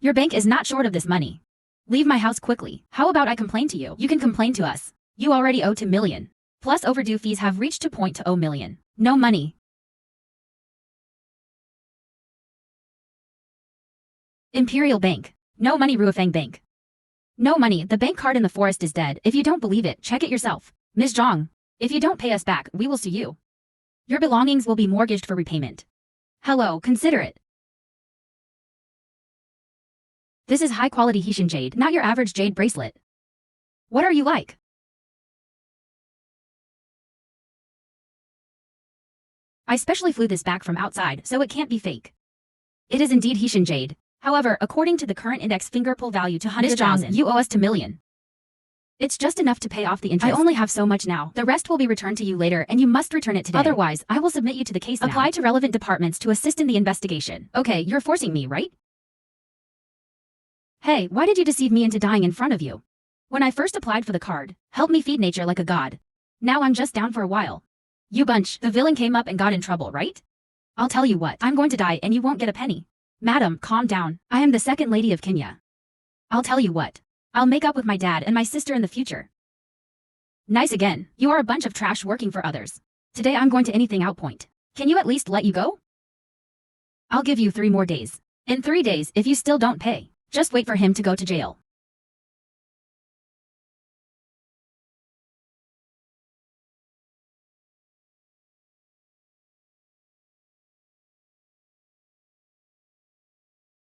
Your bank is not short of this money. Leave my house quickly. How about I complain to you? You can complain to us. You already owe 2 million. Plus overdue fees have reached 2.20 million. No money. Imperial Bank. No money, Ruifang Bank. No money, the bank card in the forest is dead. If you don't believe it, check it yourself. Ms. Zhang, if you don't pay us back, we will sue you. Your belongings will be mortgaged for repayment. Hello, consider it. This is high-quality Hessian jade, not your average jade bracelet. What are you like? I specially flew this back from outside, so it can't be fake. It is indeed Hessian jade. However, according to the current index finger pull value to 100,000, you owe us 2 million. It's just enough to pay off the interest. I only have so much now. The rest will be returned to you later, and you must return it today. Otherwise, I will submit you to the case now. Apply to relevant departments to assist in the investigation. Okay, you're forcing me, right? Hey, why did you deceive me into dying in front of you? When I first applied for the card, help me feed nature like a god. Now I'm just down for a while. You bunch, the villain came up and got in trouble, right? I'll tell you what, I'm going to die and you won't get a penny. Madam, calm down. I am the second lady of Kenya. I'll tell you what. I'll make up with my dad and my sister in the future. Nice again. You are a bunch of trash working for others. Today I'm going to anything outpoint. Can you at least let you go? I'll give you 3 more days. In 3 days, if you still don't pay, just wait for him to go to jail.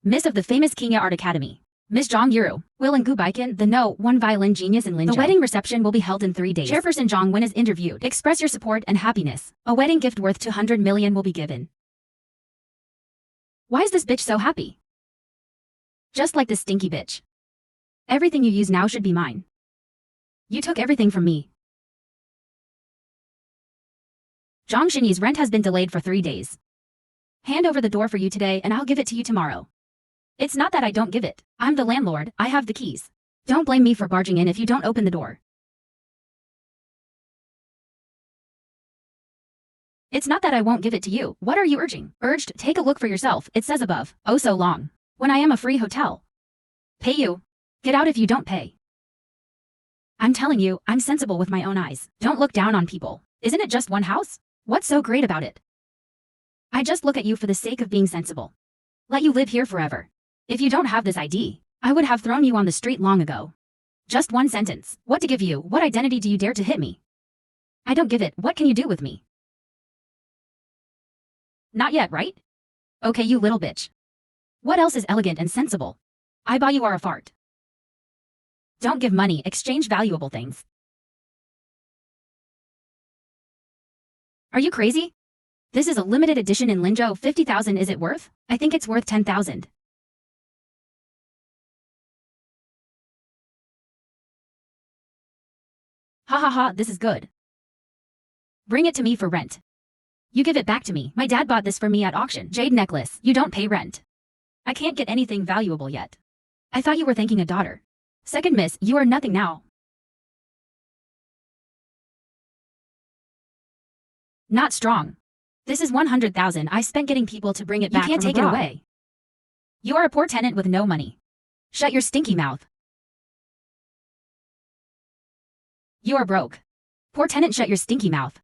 Miss of the famous Kenya Art Academy. Miss Zhang Yuru, Will and Gu Baiken, the one violin genius in Linzhou. The wedding reception will be held in 3 days. Chairperson Zhang Wen is interviewed. Express your support and happiness. A wedding gift worth 200 million will be given. Why is this bitch so happy? Just like this stinky bitch. Everything you use now should be mine. You took everything from me. Zhang Xinyi's rent has been delayed for 3 days. Hand over the door for you today and I'll give it to you tomorrow. It's not that I don't give it. I'm the landlord, I have the keys. Don't blame me for barging in if you don't open the door. It's not that I won't give it to you. What are you urging? Urged, take a look for yourself. It says above. Oh so long. When I am a free hotel. Pay you. Get out if you don't pay. I'm telling you, I'm sensible with my own eyes. Don't look down on people. Isn't it just one house? What's so great about it? I just look at you for the sake of being sensible. Let you live here forever. If you don't have this ID, I would have thrown you on the street long ago. Just one sentence. What to give you? What identity do you dare to hit me? I don't give it. What can you do with me? Not yet, right? Okay, you little bitch. What else is elegant and sensible? I buy you are a fart. Don't give money, exchange valuable things. Are you crazy? This is a limited edition in Linzhou. 50,000 is it worth? I think it's worth 10,000. Ha ha ha, this is good. Bring it to me for rent. You give it back to me. My dad bought this for me at auction. Jade necklace. You don't pay rent. I can't get anything valuable yet. I thought you were thanking a daughter. Second miss, you are nothing now. Not strong. This is 100,000 I spent getting people to bring it back from abroad. You can't take it away. You are a poor tenant with no money. Shut your stinky mouth. You are broke. Poor tenant, shut your stinky mouth.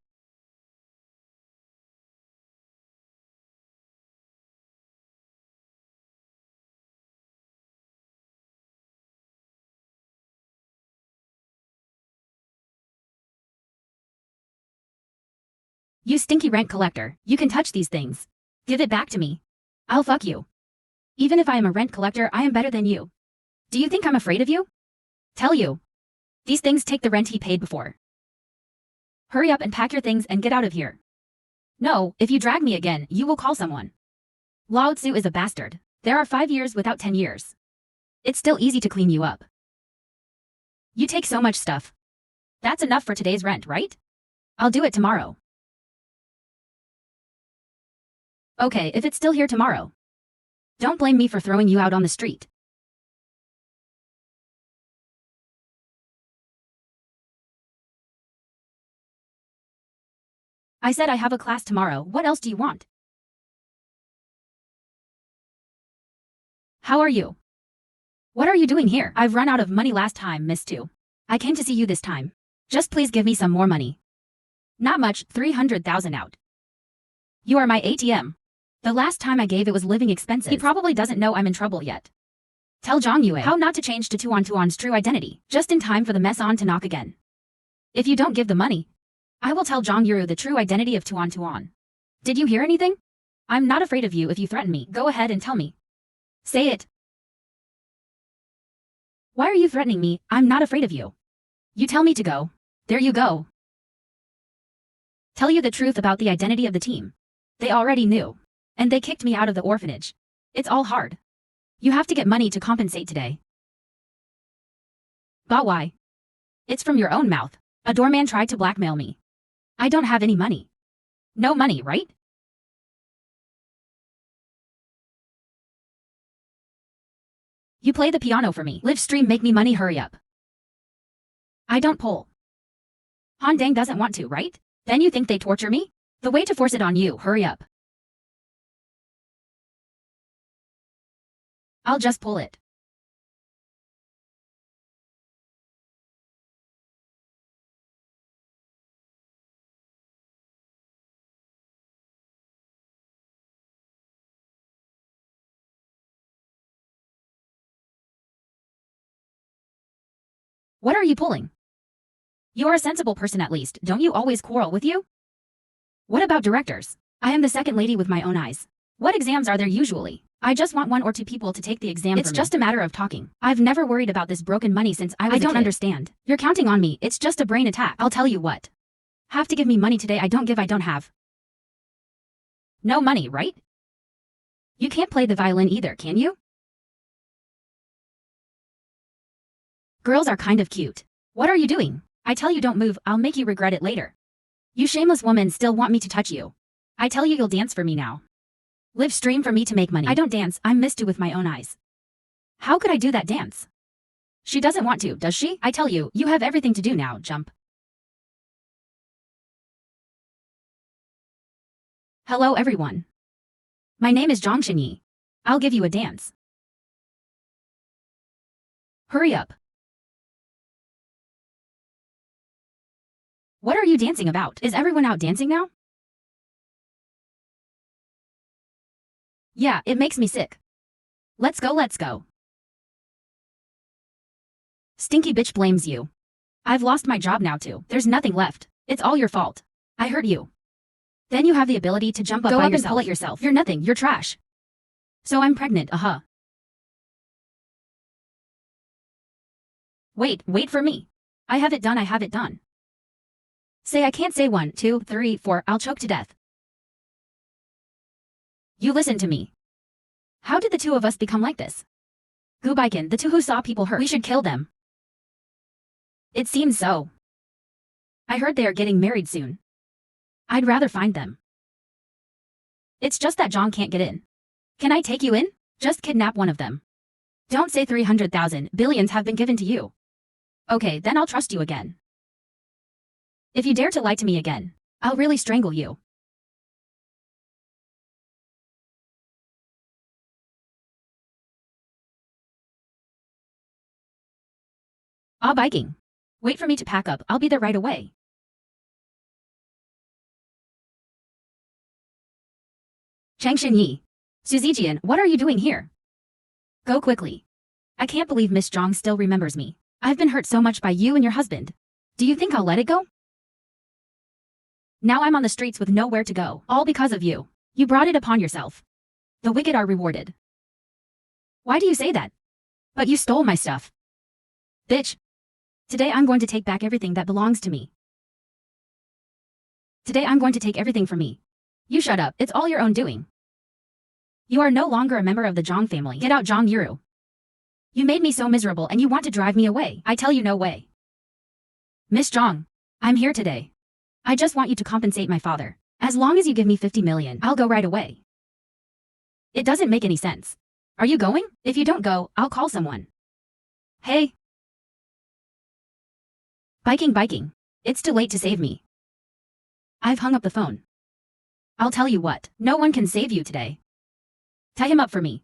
You stinky rent collector, you can touch these things. Give it back to me. I'll fuck you. Even if I am a rent collector, I am better than you. Do you think I'm afraid of you? Tell you. These things take the rent he paid before. Hurry up and pack your things and get out of here. No, if you drag me again, you will call someone. Lao Tzu is a bastard. There are 5 years without 10 years. It's still easy to clean you up. You take so much stuff. That's enough for today's rent, right? I'll do it tomorrow. Okay, if it's still here tomorrow. Don't blame me for throwing you out on the street. I said I have a class tomorrow. What else do you want? How are you? What are you doing here? I've run out of money last time, Miss Two. I came to see you this time. Just please give me some more money. Not much, 300,000 out. You are my ATM. The last time I gave it was living expenses. He probably doesn't know I'm in trouble yet. Tell Zhang Yue how not to change to Tuan's true identity, just in time for the mess on to knock again. If you don't give the money, I will tell Zhang Yue the true identity of Tuan. Did you hear anything? I'm not afraid of you if you threaten me. Go ahead and tell me. Say it. Why are you threatening me? I'm not afraid of you. You tell me to go. There you go. Tell you the truth about the identity of the team. They already knew. And they kicked me out of the orphanage. It's all hard. You have to get money to compensate today. But why? It's from your own mouth. A doorman tried to blackmail me. I don't have any money. No money, right? You play the piano for me. Live stream make me money, hurry up. I don't pull. Han Dang doesn't want to, right? Then you think they torture me? The way to force it on you, hurry up. I'll just pull it. What are you pulling? You are a sensible person at least, don't you always quarrel with you? What about directors? I am the second lady with my own eyes. What exams are there usually? I just want 1 or 2 people to take the exam. It's just a matter of talking. I've never worried about this broken money since I was a kid. I don't understand. You're counting on me. It's just a brain attack. I'll tell you what. Have to give me money today. I don't have. No money, right? You can't play the violin either, can you? Girls are kind of cute. What are you doing? I tell you don't move, I'll make you regret it later. You shameless woman still want me to touch you. I tell you you'll dance for me now. Live stream for me to make money. I don't dance, I'm Miss Do with my own eyes. How could I do that dance? She doesn't want to, does she? I tell you, you have everything to do now, jump. Hello everyone. My name is Zhang Xinyi. I'll give you a dance. Hurry up. What are you dancing about? Is everyone out dancing now? Yeah, it makes me sick. Let's go, let's go. Stinky bitch blames you. I've lost my job now too. There's nothing left. It's all your fault. I hurt you. Then you have the ability to jump up by yourself. And pull it yourself. You're nothing, you're trash. So I'm pregnant, Wait for me. I have it done. Say I can't say 1, 2, 3, 4, I'll choke to death. You listen to me. How did the two of us become like this? Gubaikin, the two who saw people hurt. We should kill them. It seems so. I heard they are getting married soon. I'd rather find them. It's just that Zhang can't get in. Can I take you in? Just kidnap one of them. Don't say 300,000 billions have been given to you. Okay, then I'll trust you again. If you dare to lie to me again, I'll really strangle you. Biking. Wait for me to pack up, I'll be there right away. Chang Xinyi. Suzijian, what are you doing here? Go quickly. I can't believe Miss Zhang still remembers me. I've been hurt so much by you and your husband. Do you think I'll let it go? Now I'm on the streets with nowhere to go, all because of you. You brought it upon yourself. The wicked are rewarded. Why do you say that? But you stole my stuff. Bitch. Today I'm going to take back everything that belongs to me. Today I'm going to take everything from me. You shut up, it's all your own doing. You are no longer a member of the Zhang family. Get out, Zhang Yuru. You made me so miserable and you want to drive me away. I tell you no way. Miss Zhang, I'm here today. I just want you to compensate my father. As long as you give me 50 million, I'll go right away. It doesn't make any sense. Are you going? If you don't go, I'll call someone. Hey. Biking. It's too late to save me. I've hung up the phone. I'll tell you what, no one can save you today. Tie him up for me.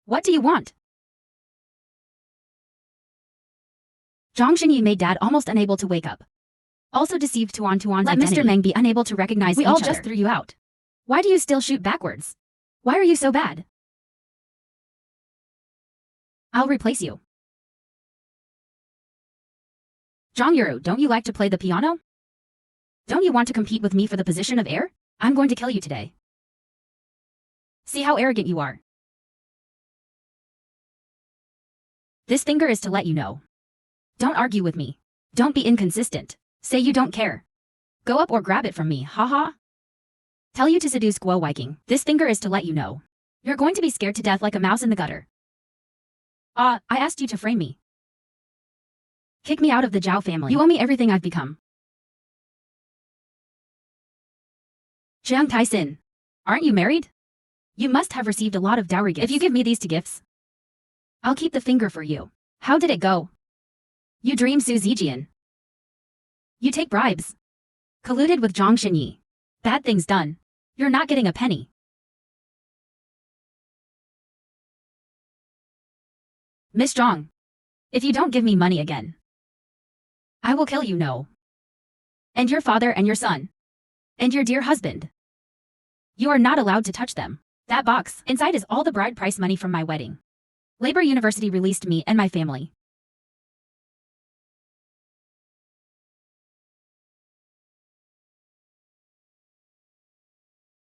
What do you want? Zhang Xinyi made Dad almost unable to wake up. Also deceived Tuan's identity. Let Mr. Meng be unable to recognize each other. We all just threw you out. Why do you still shoot backwards? Why are you so bad? I'll replace you. Zhang Yuru, don't you like to play the piano? Don't you want to compete with me for the position of heir? I'm going to kill you today. See how arrogant you are. This finger is to let you know. Don't argue with me. Don't be inconsistent. Say you don't care. Go up or grab it from me, haha. Tell you to seduce Guo Viking. This finger is to let you know. You're going to be scared to death like a mouse in the gutter. I asked you to frame me. Kick me out of the Zhao family. You owe me everything I've become. Jiang Tai-sin, aren't you married? You must have received a lot of dowry gifts. If you give me these two gifts, I'll keep the finger for you. How did it go? You dream Su Zijian. You take bribes. Colluded with Zhang Xinyi. Bad things done. You're not getting a penny. Miss Zhang, if you don't give me money again, I will kill you, no. And your father and your son. And your dear husband. You are not allowed to touch them. That box, inside is all the bride price money from my wedding. Labor University released me and my family.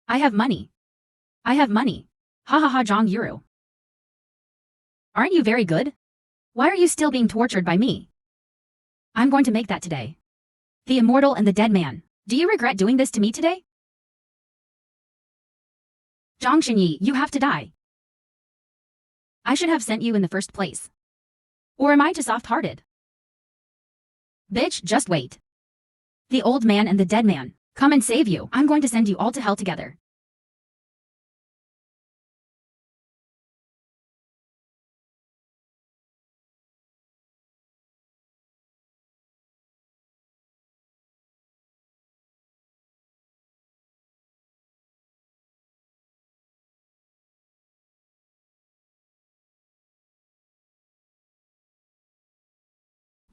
I have money. I have money. Ha ha ha, Zhang Yuru. Aren't you very good? Why are you still being tortured by me? I'm going to make that today. The immortal and the dead man. Do you regret doing this to me today? Zhang Xinyi, you have to die. I should have sent you in the first place. Or am I too soft-hearted? Bitch, just wait. The old man and the dead man. Come and save you. I'm going to send you all to hell together.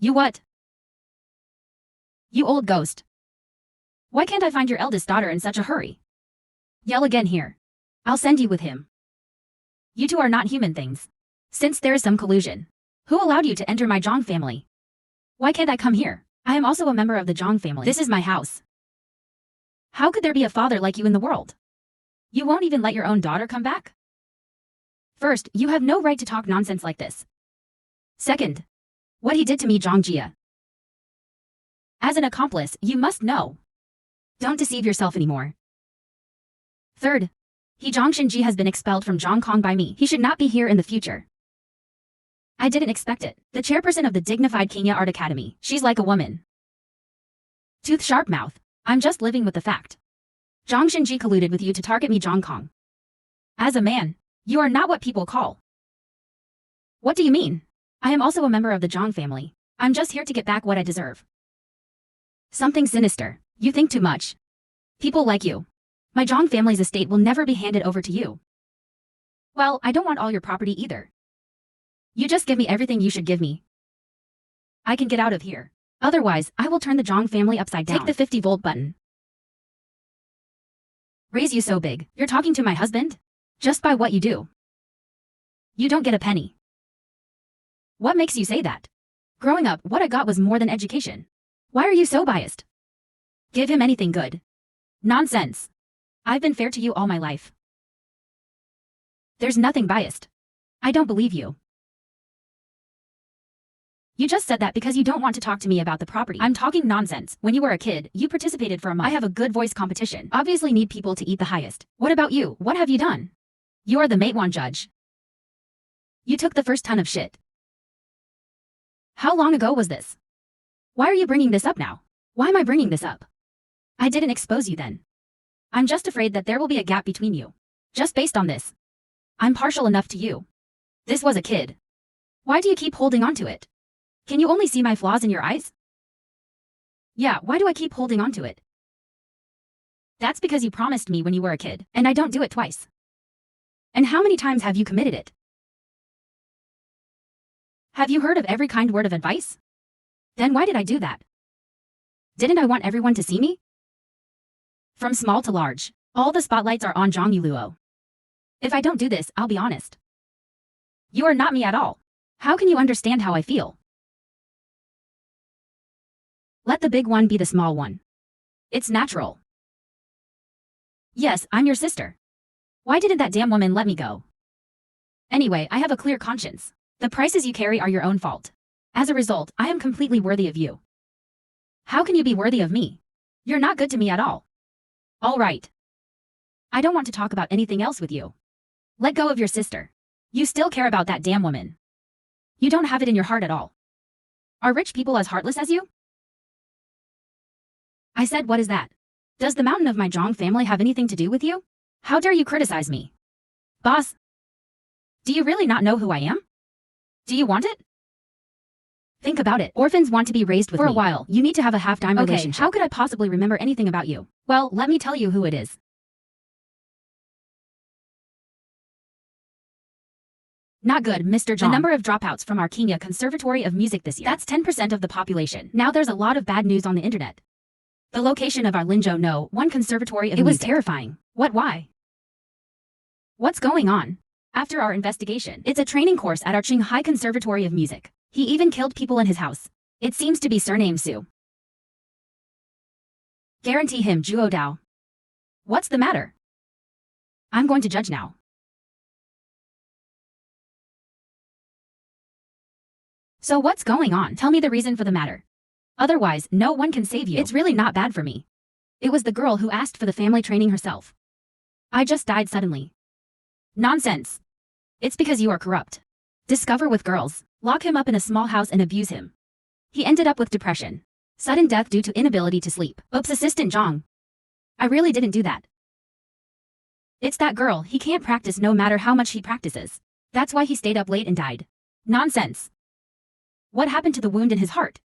You what? You old ghost. Why can't I find your eldest daughter in such a hurry? Yell again here. I'll send you with him. You two are not human things. Since there is some collusion, who allowed you to enter my Zhang family? Why can't I come here? I am also a member of the Zhang family. This is my house. How could there be a father like you in the world? You won't even let your own daughter come back? First, you have no right to talk nonsense like this. Second, what he did to me, Zhang Jia. As an accomplice, you must know. Don't deceive yourself anymore. Third, Zhang Xinji has been expelled from Zhongkong by me. He should not be here in the future. I didn't expect it. The chairperson of the dignified Kenya Art Academy. She's like a woman. Tooth sharp mouth. I'm just living with the fact. Zhang Xinji colluded with you to target me, Zhongkong. As a man, you are not what people call. What do you mean? I am also a member of the Zhang family. I'm just here to get back what I deserve. Something sinister. You think too much. People like you. My Zhang family's estate will never be handed over to you. Well, I don't want all your property either. You just give me everything you should give me. I can get out of here. Otherwise, I will turn the Zhang family upside down. Take the 50-volt button. Raise you so big. You're talking to my husband? Just by what you do. You don't get a penny. What makes you say that? Growing up, what I got was more than education. Why are you so biased? Give him anything good. Nonsense. I've been fair to you all my life. There's nothing biased. I don't believe you. You just said that because you don't want to talk to me about the property. I'm talking nonsense. When you were a kid, you participated for a month. I have a good voice competition. Obviously need people to eat the highest. What about you? What have you done? You are the Matewan judge. You took the first ton of shit. How long ago was this? Why are you bringing this up now? Why am I bringing this up? I didn't expose you then. I'm just afraid that there will be a gap between you. Just based on this. I'm partial enough to you. This was a kid. Why do you keep holding on to it? Can you only see my flaws in your eyes? Yeah, why do I keep holding on to it? That's because you promised me when you were a kid, and I don't do it twice. And how many times have you committed it? Have you heard of every kind word of advice? Then why did I do that? Didn't I want everyone to see me? From small to large, all the spotlights are on Zhang Yuluo. If I don't do this, I'll be honest. You are not me at all. How can you understand how I feel? Let the big one be the small one. It's natural. Yes, I'm your sister. Why didn't that damn woman let me go? Anyway, I have a clear conscience. The prices you carry are your own fault. As a result, I am completely worthy of you. How can you be worthy of me? You're not good to me at all. All right. I don't want to talk about anything else with you. Let go of your sister. You still care about that damn woman. You don't have it in your heart at all. Are rich people as heartless as you? I said, what is that? Does the mountain of my Zhang family have anything to do with you? How dare you criticize me? Boss, do you really not know who I am? Do you want it? Think about it. Orphans want to be raised with me. For a while, you need to have a half-time relationship. How could I possibly remember anything about you? Well, let me tell you who it is. Not good, Mr. Zhang. The number of dropouts from our Kenya Conservatory of Music this year. That's 10% of the population. Now there's a lot of bad news on the internet. The location of our Linzhou No. 1 Conservatory of Music. It was terrifying. What, why? What's going on? After our investigation, it's a training course at our Qinghai Conservatory of Music. He even killed people in his house. It seems to be surname Su. Guarantee him Zhuo Dao. What's the matter? I'm going to judge now. So what's going on? Tell me the reason for the matter. Otherwise, no one can save you. It's really not bad for me. It was the girl who asked for the family training herself. I just died suddenly. Nonsense. It's because you are corrupt. Discover with girls, lock him up in a small house and abuse him. He ended up with depression. Sudden death due to inability to sleep. Oops, Assistant Zhang. I really didn't do that. It's that girl, he can't practice no matter how much he practices. That's why he stayed up late and died. Nonsense. What happened to the wound in his heart?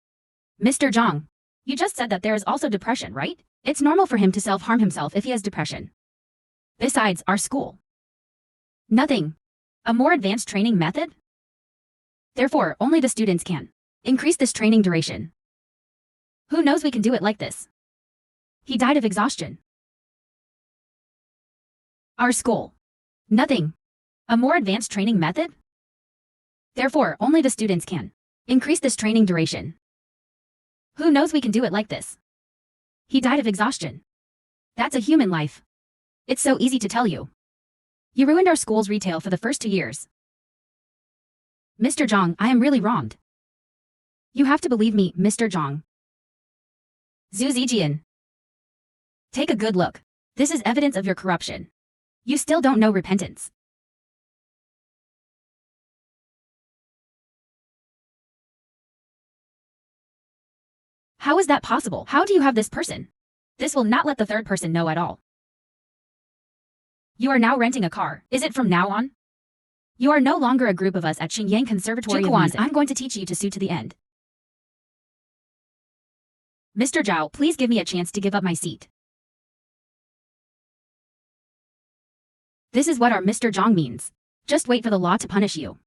Mr. Zhang, you just said that there is also depression, right? It's normal for him to self-harm himself if he has depression. Besides, our school. Nothing. A more advanced training method? Therefore, only the students can increase this training duration. Who knows we can do it like this? He died of exhaustion. Our school. Nothing. A more advanced training method? Therefore, only the students can increase this training duration. Who knows we can do it like this? He died of exhaustion. That's a human life. It's so easy to tell you. You ruined our school's retail for the first 2 years. Mr. Zhang, I am really wronged. You have to believe me, Mr. Zhang. Zhu Zijian. Take a good look. This is evidence of your corruption. You still don't know repentance. How is that possible? How do you have this person? This will not let the third person know at all. You are now renting a car. Is it from now on? You are no longer a group of us at Xinjiang Conservatory of Music. I'm going to teach you to sue to the end. Mr. Zhao, please give me a chance to give up my seat. This is what our Mr. Zhang means. Just wait for the law to punish you.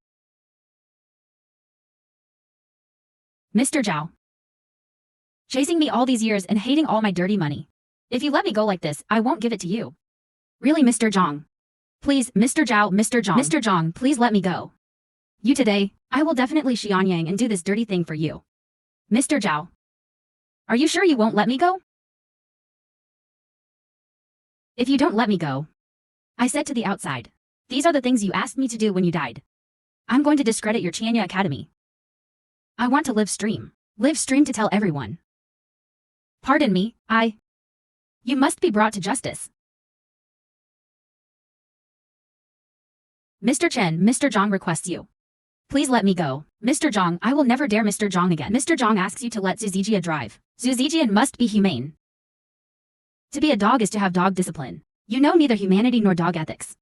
Mr. Zhao. Chasing me all these years and hating all my dirty money. If you let me go like this, I won't give it to you. Really, Mr. Zhang? Please, Mr. Zhao, Mr. Zhang. Mr. Zhang, please let me go. You today, I will definitely Xianyang and do this dirty thing for you. Mr. Zhao. Are you sure you won't let me go? If you don't let me go. I said to the outside. These are the things you asked me to do when you died. I'm going to discredit your Chianya Academy. I want to live stream. Live stream to tell everyone. Pardon me, You must be brought to justice. Mr. Chen, Mr. Zhang requests you. Please let me go. Mr. Zhang, I will never dare Mr. Zhang again. Mr. Zhang asks you to let Zhu Zijian drive. Zhu Zijian must be humane. To be a dog is to have dog discipline. You know neither humanity nor dog ethics.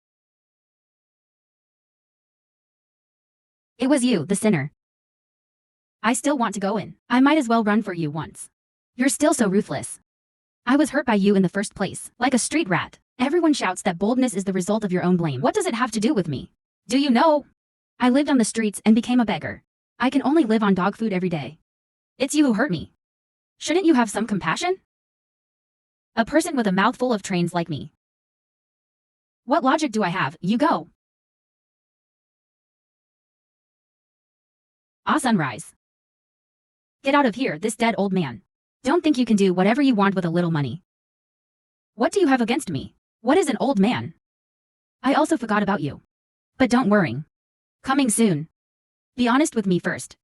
It was you, the sinner. I still want to go in. I might as well run for you once. You're still so ruthless. I was hurt by you in the first place, like a street rat. Everyone shouts that boldness is the result of your own blame. What does it have to do with me? Do you know? I lived on the streets and became a beggar. I can only live on dog food every day. It's you who hurt me. Shouldn't you have some compassion? A person with a mouthful of trains like me. What logic do I have? You go. Sunrise. Get out of here, this dead old man. Don't think you can do whatever you want with a little money. What do you have against me? What is an old man? I also forgot about you. But don't worry. Coming soon. Be honest with me first.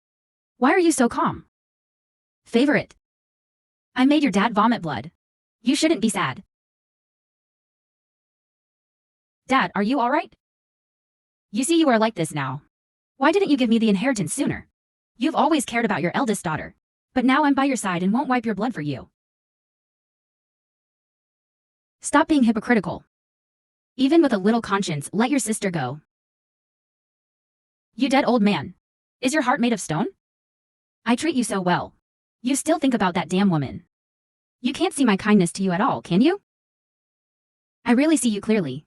Why are you so calm? Favorite. I made your dad vomit blood. You shouldn't be sad. Dad, are you alright? You see you are like this now. Why didn't you give me the inheritance sooner? You've always cared about your eldest daughter. But now I'm by your side and won't wipe your blood for you. Stop being hypocritical. Even with a little conscience, let your sister go. You dead old man. Is your heart made of stone? I treat you so well. You still think about that damn woman. You can't see my kindness to you at all, can you? I really see you clearly.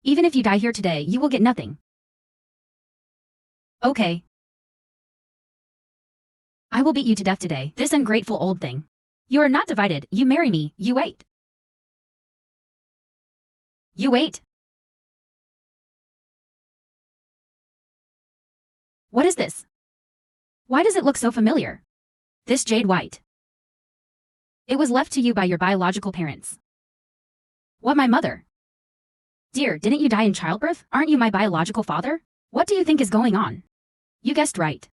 Even if you die here today, you will get nothing. Okay. I will beat you to death today, this ungrateful old thing. You are not divided, you marry me, you wait. You wait. What is this? Why does it look so familiar? This jade white. It was left to you by your biological parents. What, my mother? Dear, didn't you die in childbirth? Aren't you my biological father? What do you think is going on? You guessed right.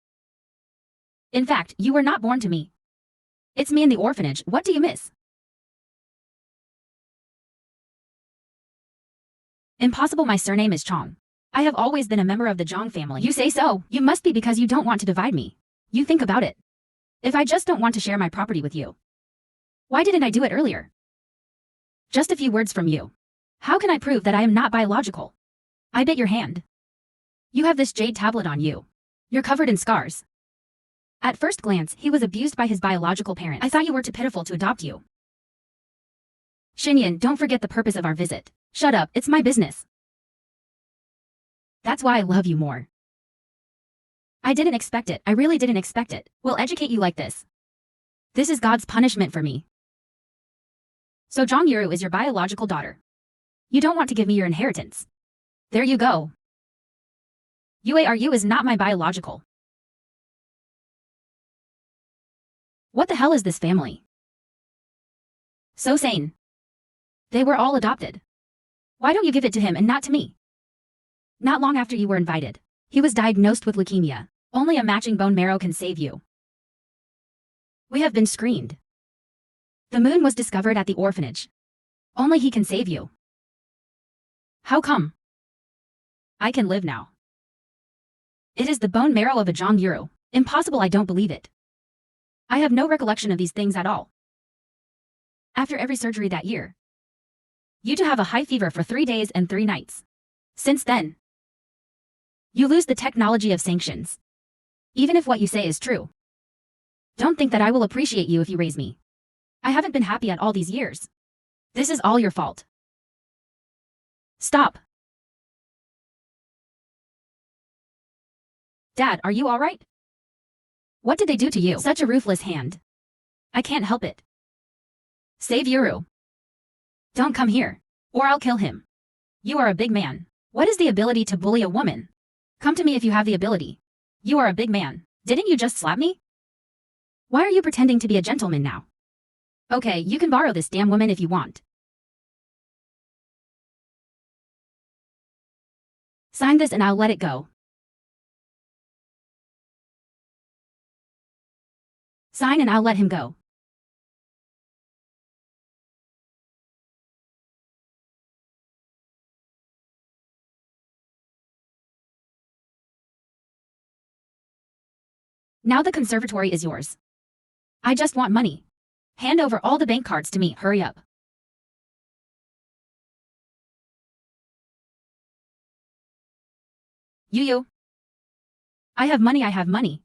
In fact, you were not born to me. It's me in the orphanage, what do you miss? Impossible, my surname is Chong. I have always been a member of the Zhang family. You say so? You must be because you don't want to divide me. You think about it. If I just don't want to share my property with you. Why didn't I do it earlier? Just a few words from you. How can I prove that I am not biological? I bit your hand. You have this jade tablet on you. You're covered in scars. At first glance, he was abused by his biological parents. I thought you were too pitiful to adopt you. Xinyan, don't forget the purpose of our visit. Shut up, it's my business. That's why I love you more. I didn't expect it, I really didn't expect it. We'll educate you like this. This is God's punishment for me. So Zhang Yuru is your biological daughter. You don't want to give me your inheritance. There you go. UARU is not my biological. What the hell is this family? So sane. They were all adopted. Why don't you give it to him and not to me? Not long after you were invited, he was diagnosed with leukemia. Only a matching bone marrow can save you. We have been screened. The moon was discovered at the orphanage. Only he can save you. How come? I can live now. It is the bone marrow of a Zhang Yuru. Impossible, I don't believe it. I have no recollection of these things at all. After every surgery that year, you to have a high fever for 3 days and 3 nights. Since then, you lose the technology of sanctions. Even if what you say is true. Don't think that I will appreciate you if you raise me. I haven't been happy at all these years. This is all your fault. Stop. Dad, are you alright? What did they do to you? Such a ruthless hand. I can't help it. Save Yuru. Don't come here, or I'll kill him. You are a big man. What is the ability to bully a woman? Come to me if you have the ability. You are a big man. Didn't you just slap me? Why are you pretending to be a gentleman now? Okay, you can borrow this damn woman if you want. Sign this and I'll let it go. Sign and I'll let him go. Now the conservatory is yours. I just want money. Hand over all the bank cards to me, hurry up. You. I have money, I have money.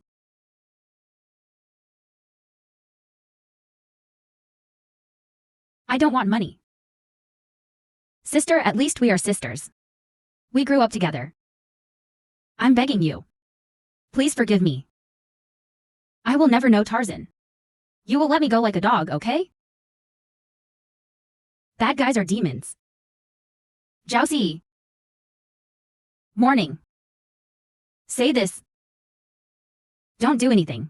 I don't want money. Sister, at least we are sisters. We grew up together. I'm begging you. Please forgive me. I will never know Tarzan. You will let me go like a dog, okay? Bad guys are demons. Jiaoxi. Morning. Say this. Don't do anything.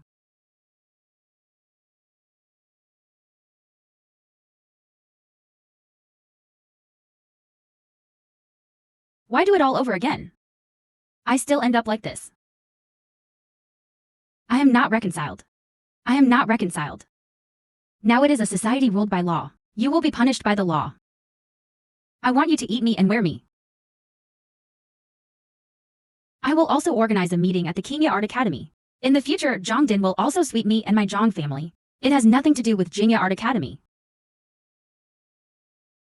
Why do it all over again? I still end up like this. I am not reconciled. I am not reconciled. Now it is a society ruled by law. You will be punished by the law. I want you to eat me and wear me. I will also organize a meeting at the Kingya Art Academy. In the future, Zhongdin will also sweep me and my Zhong family. It has nothing to do with Jingya Art Academy.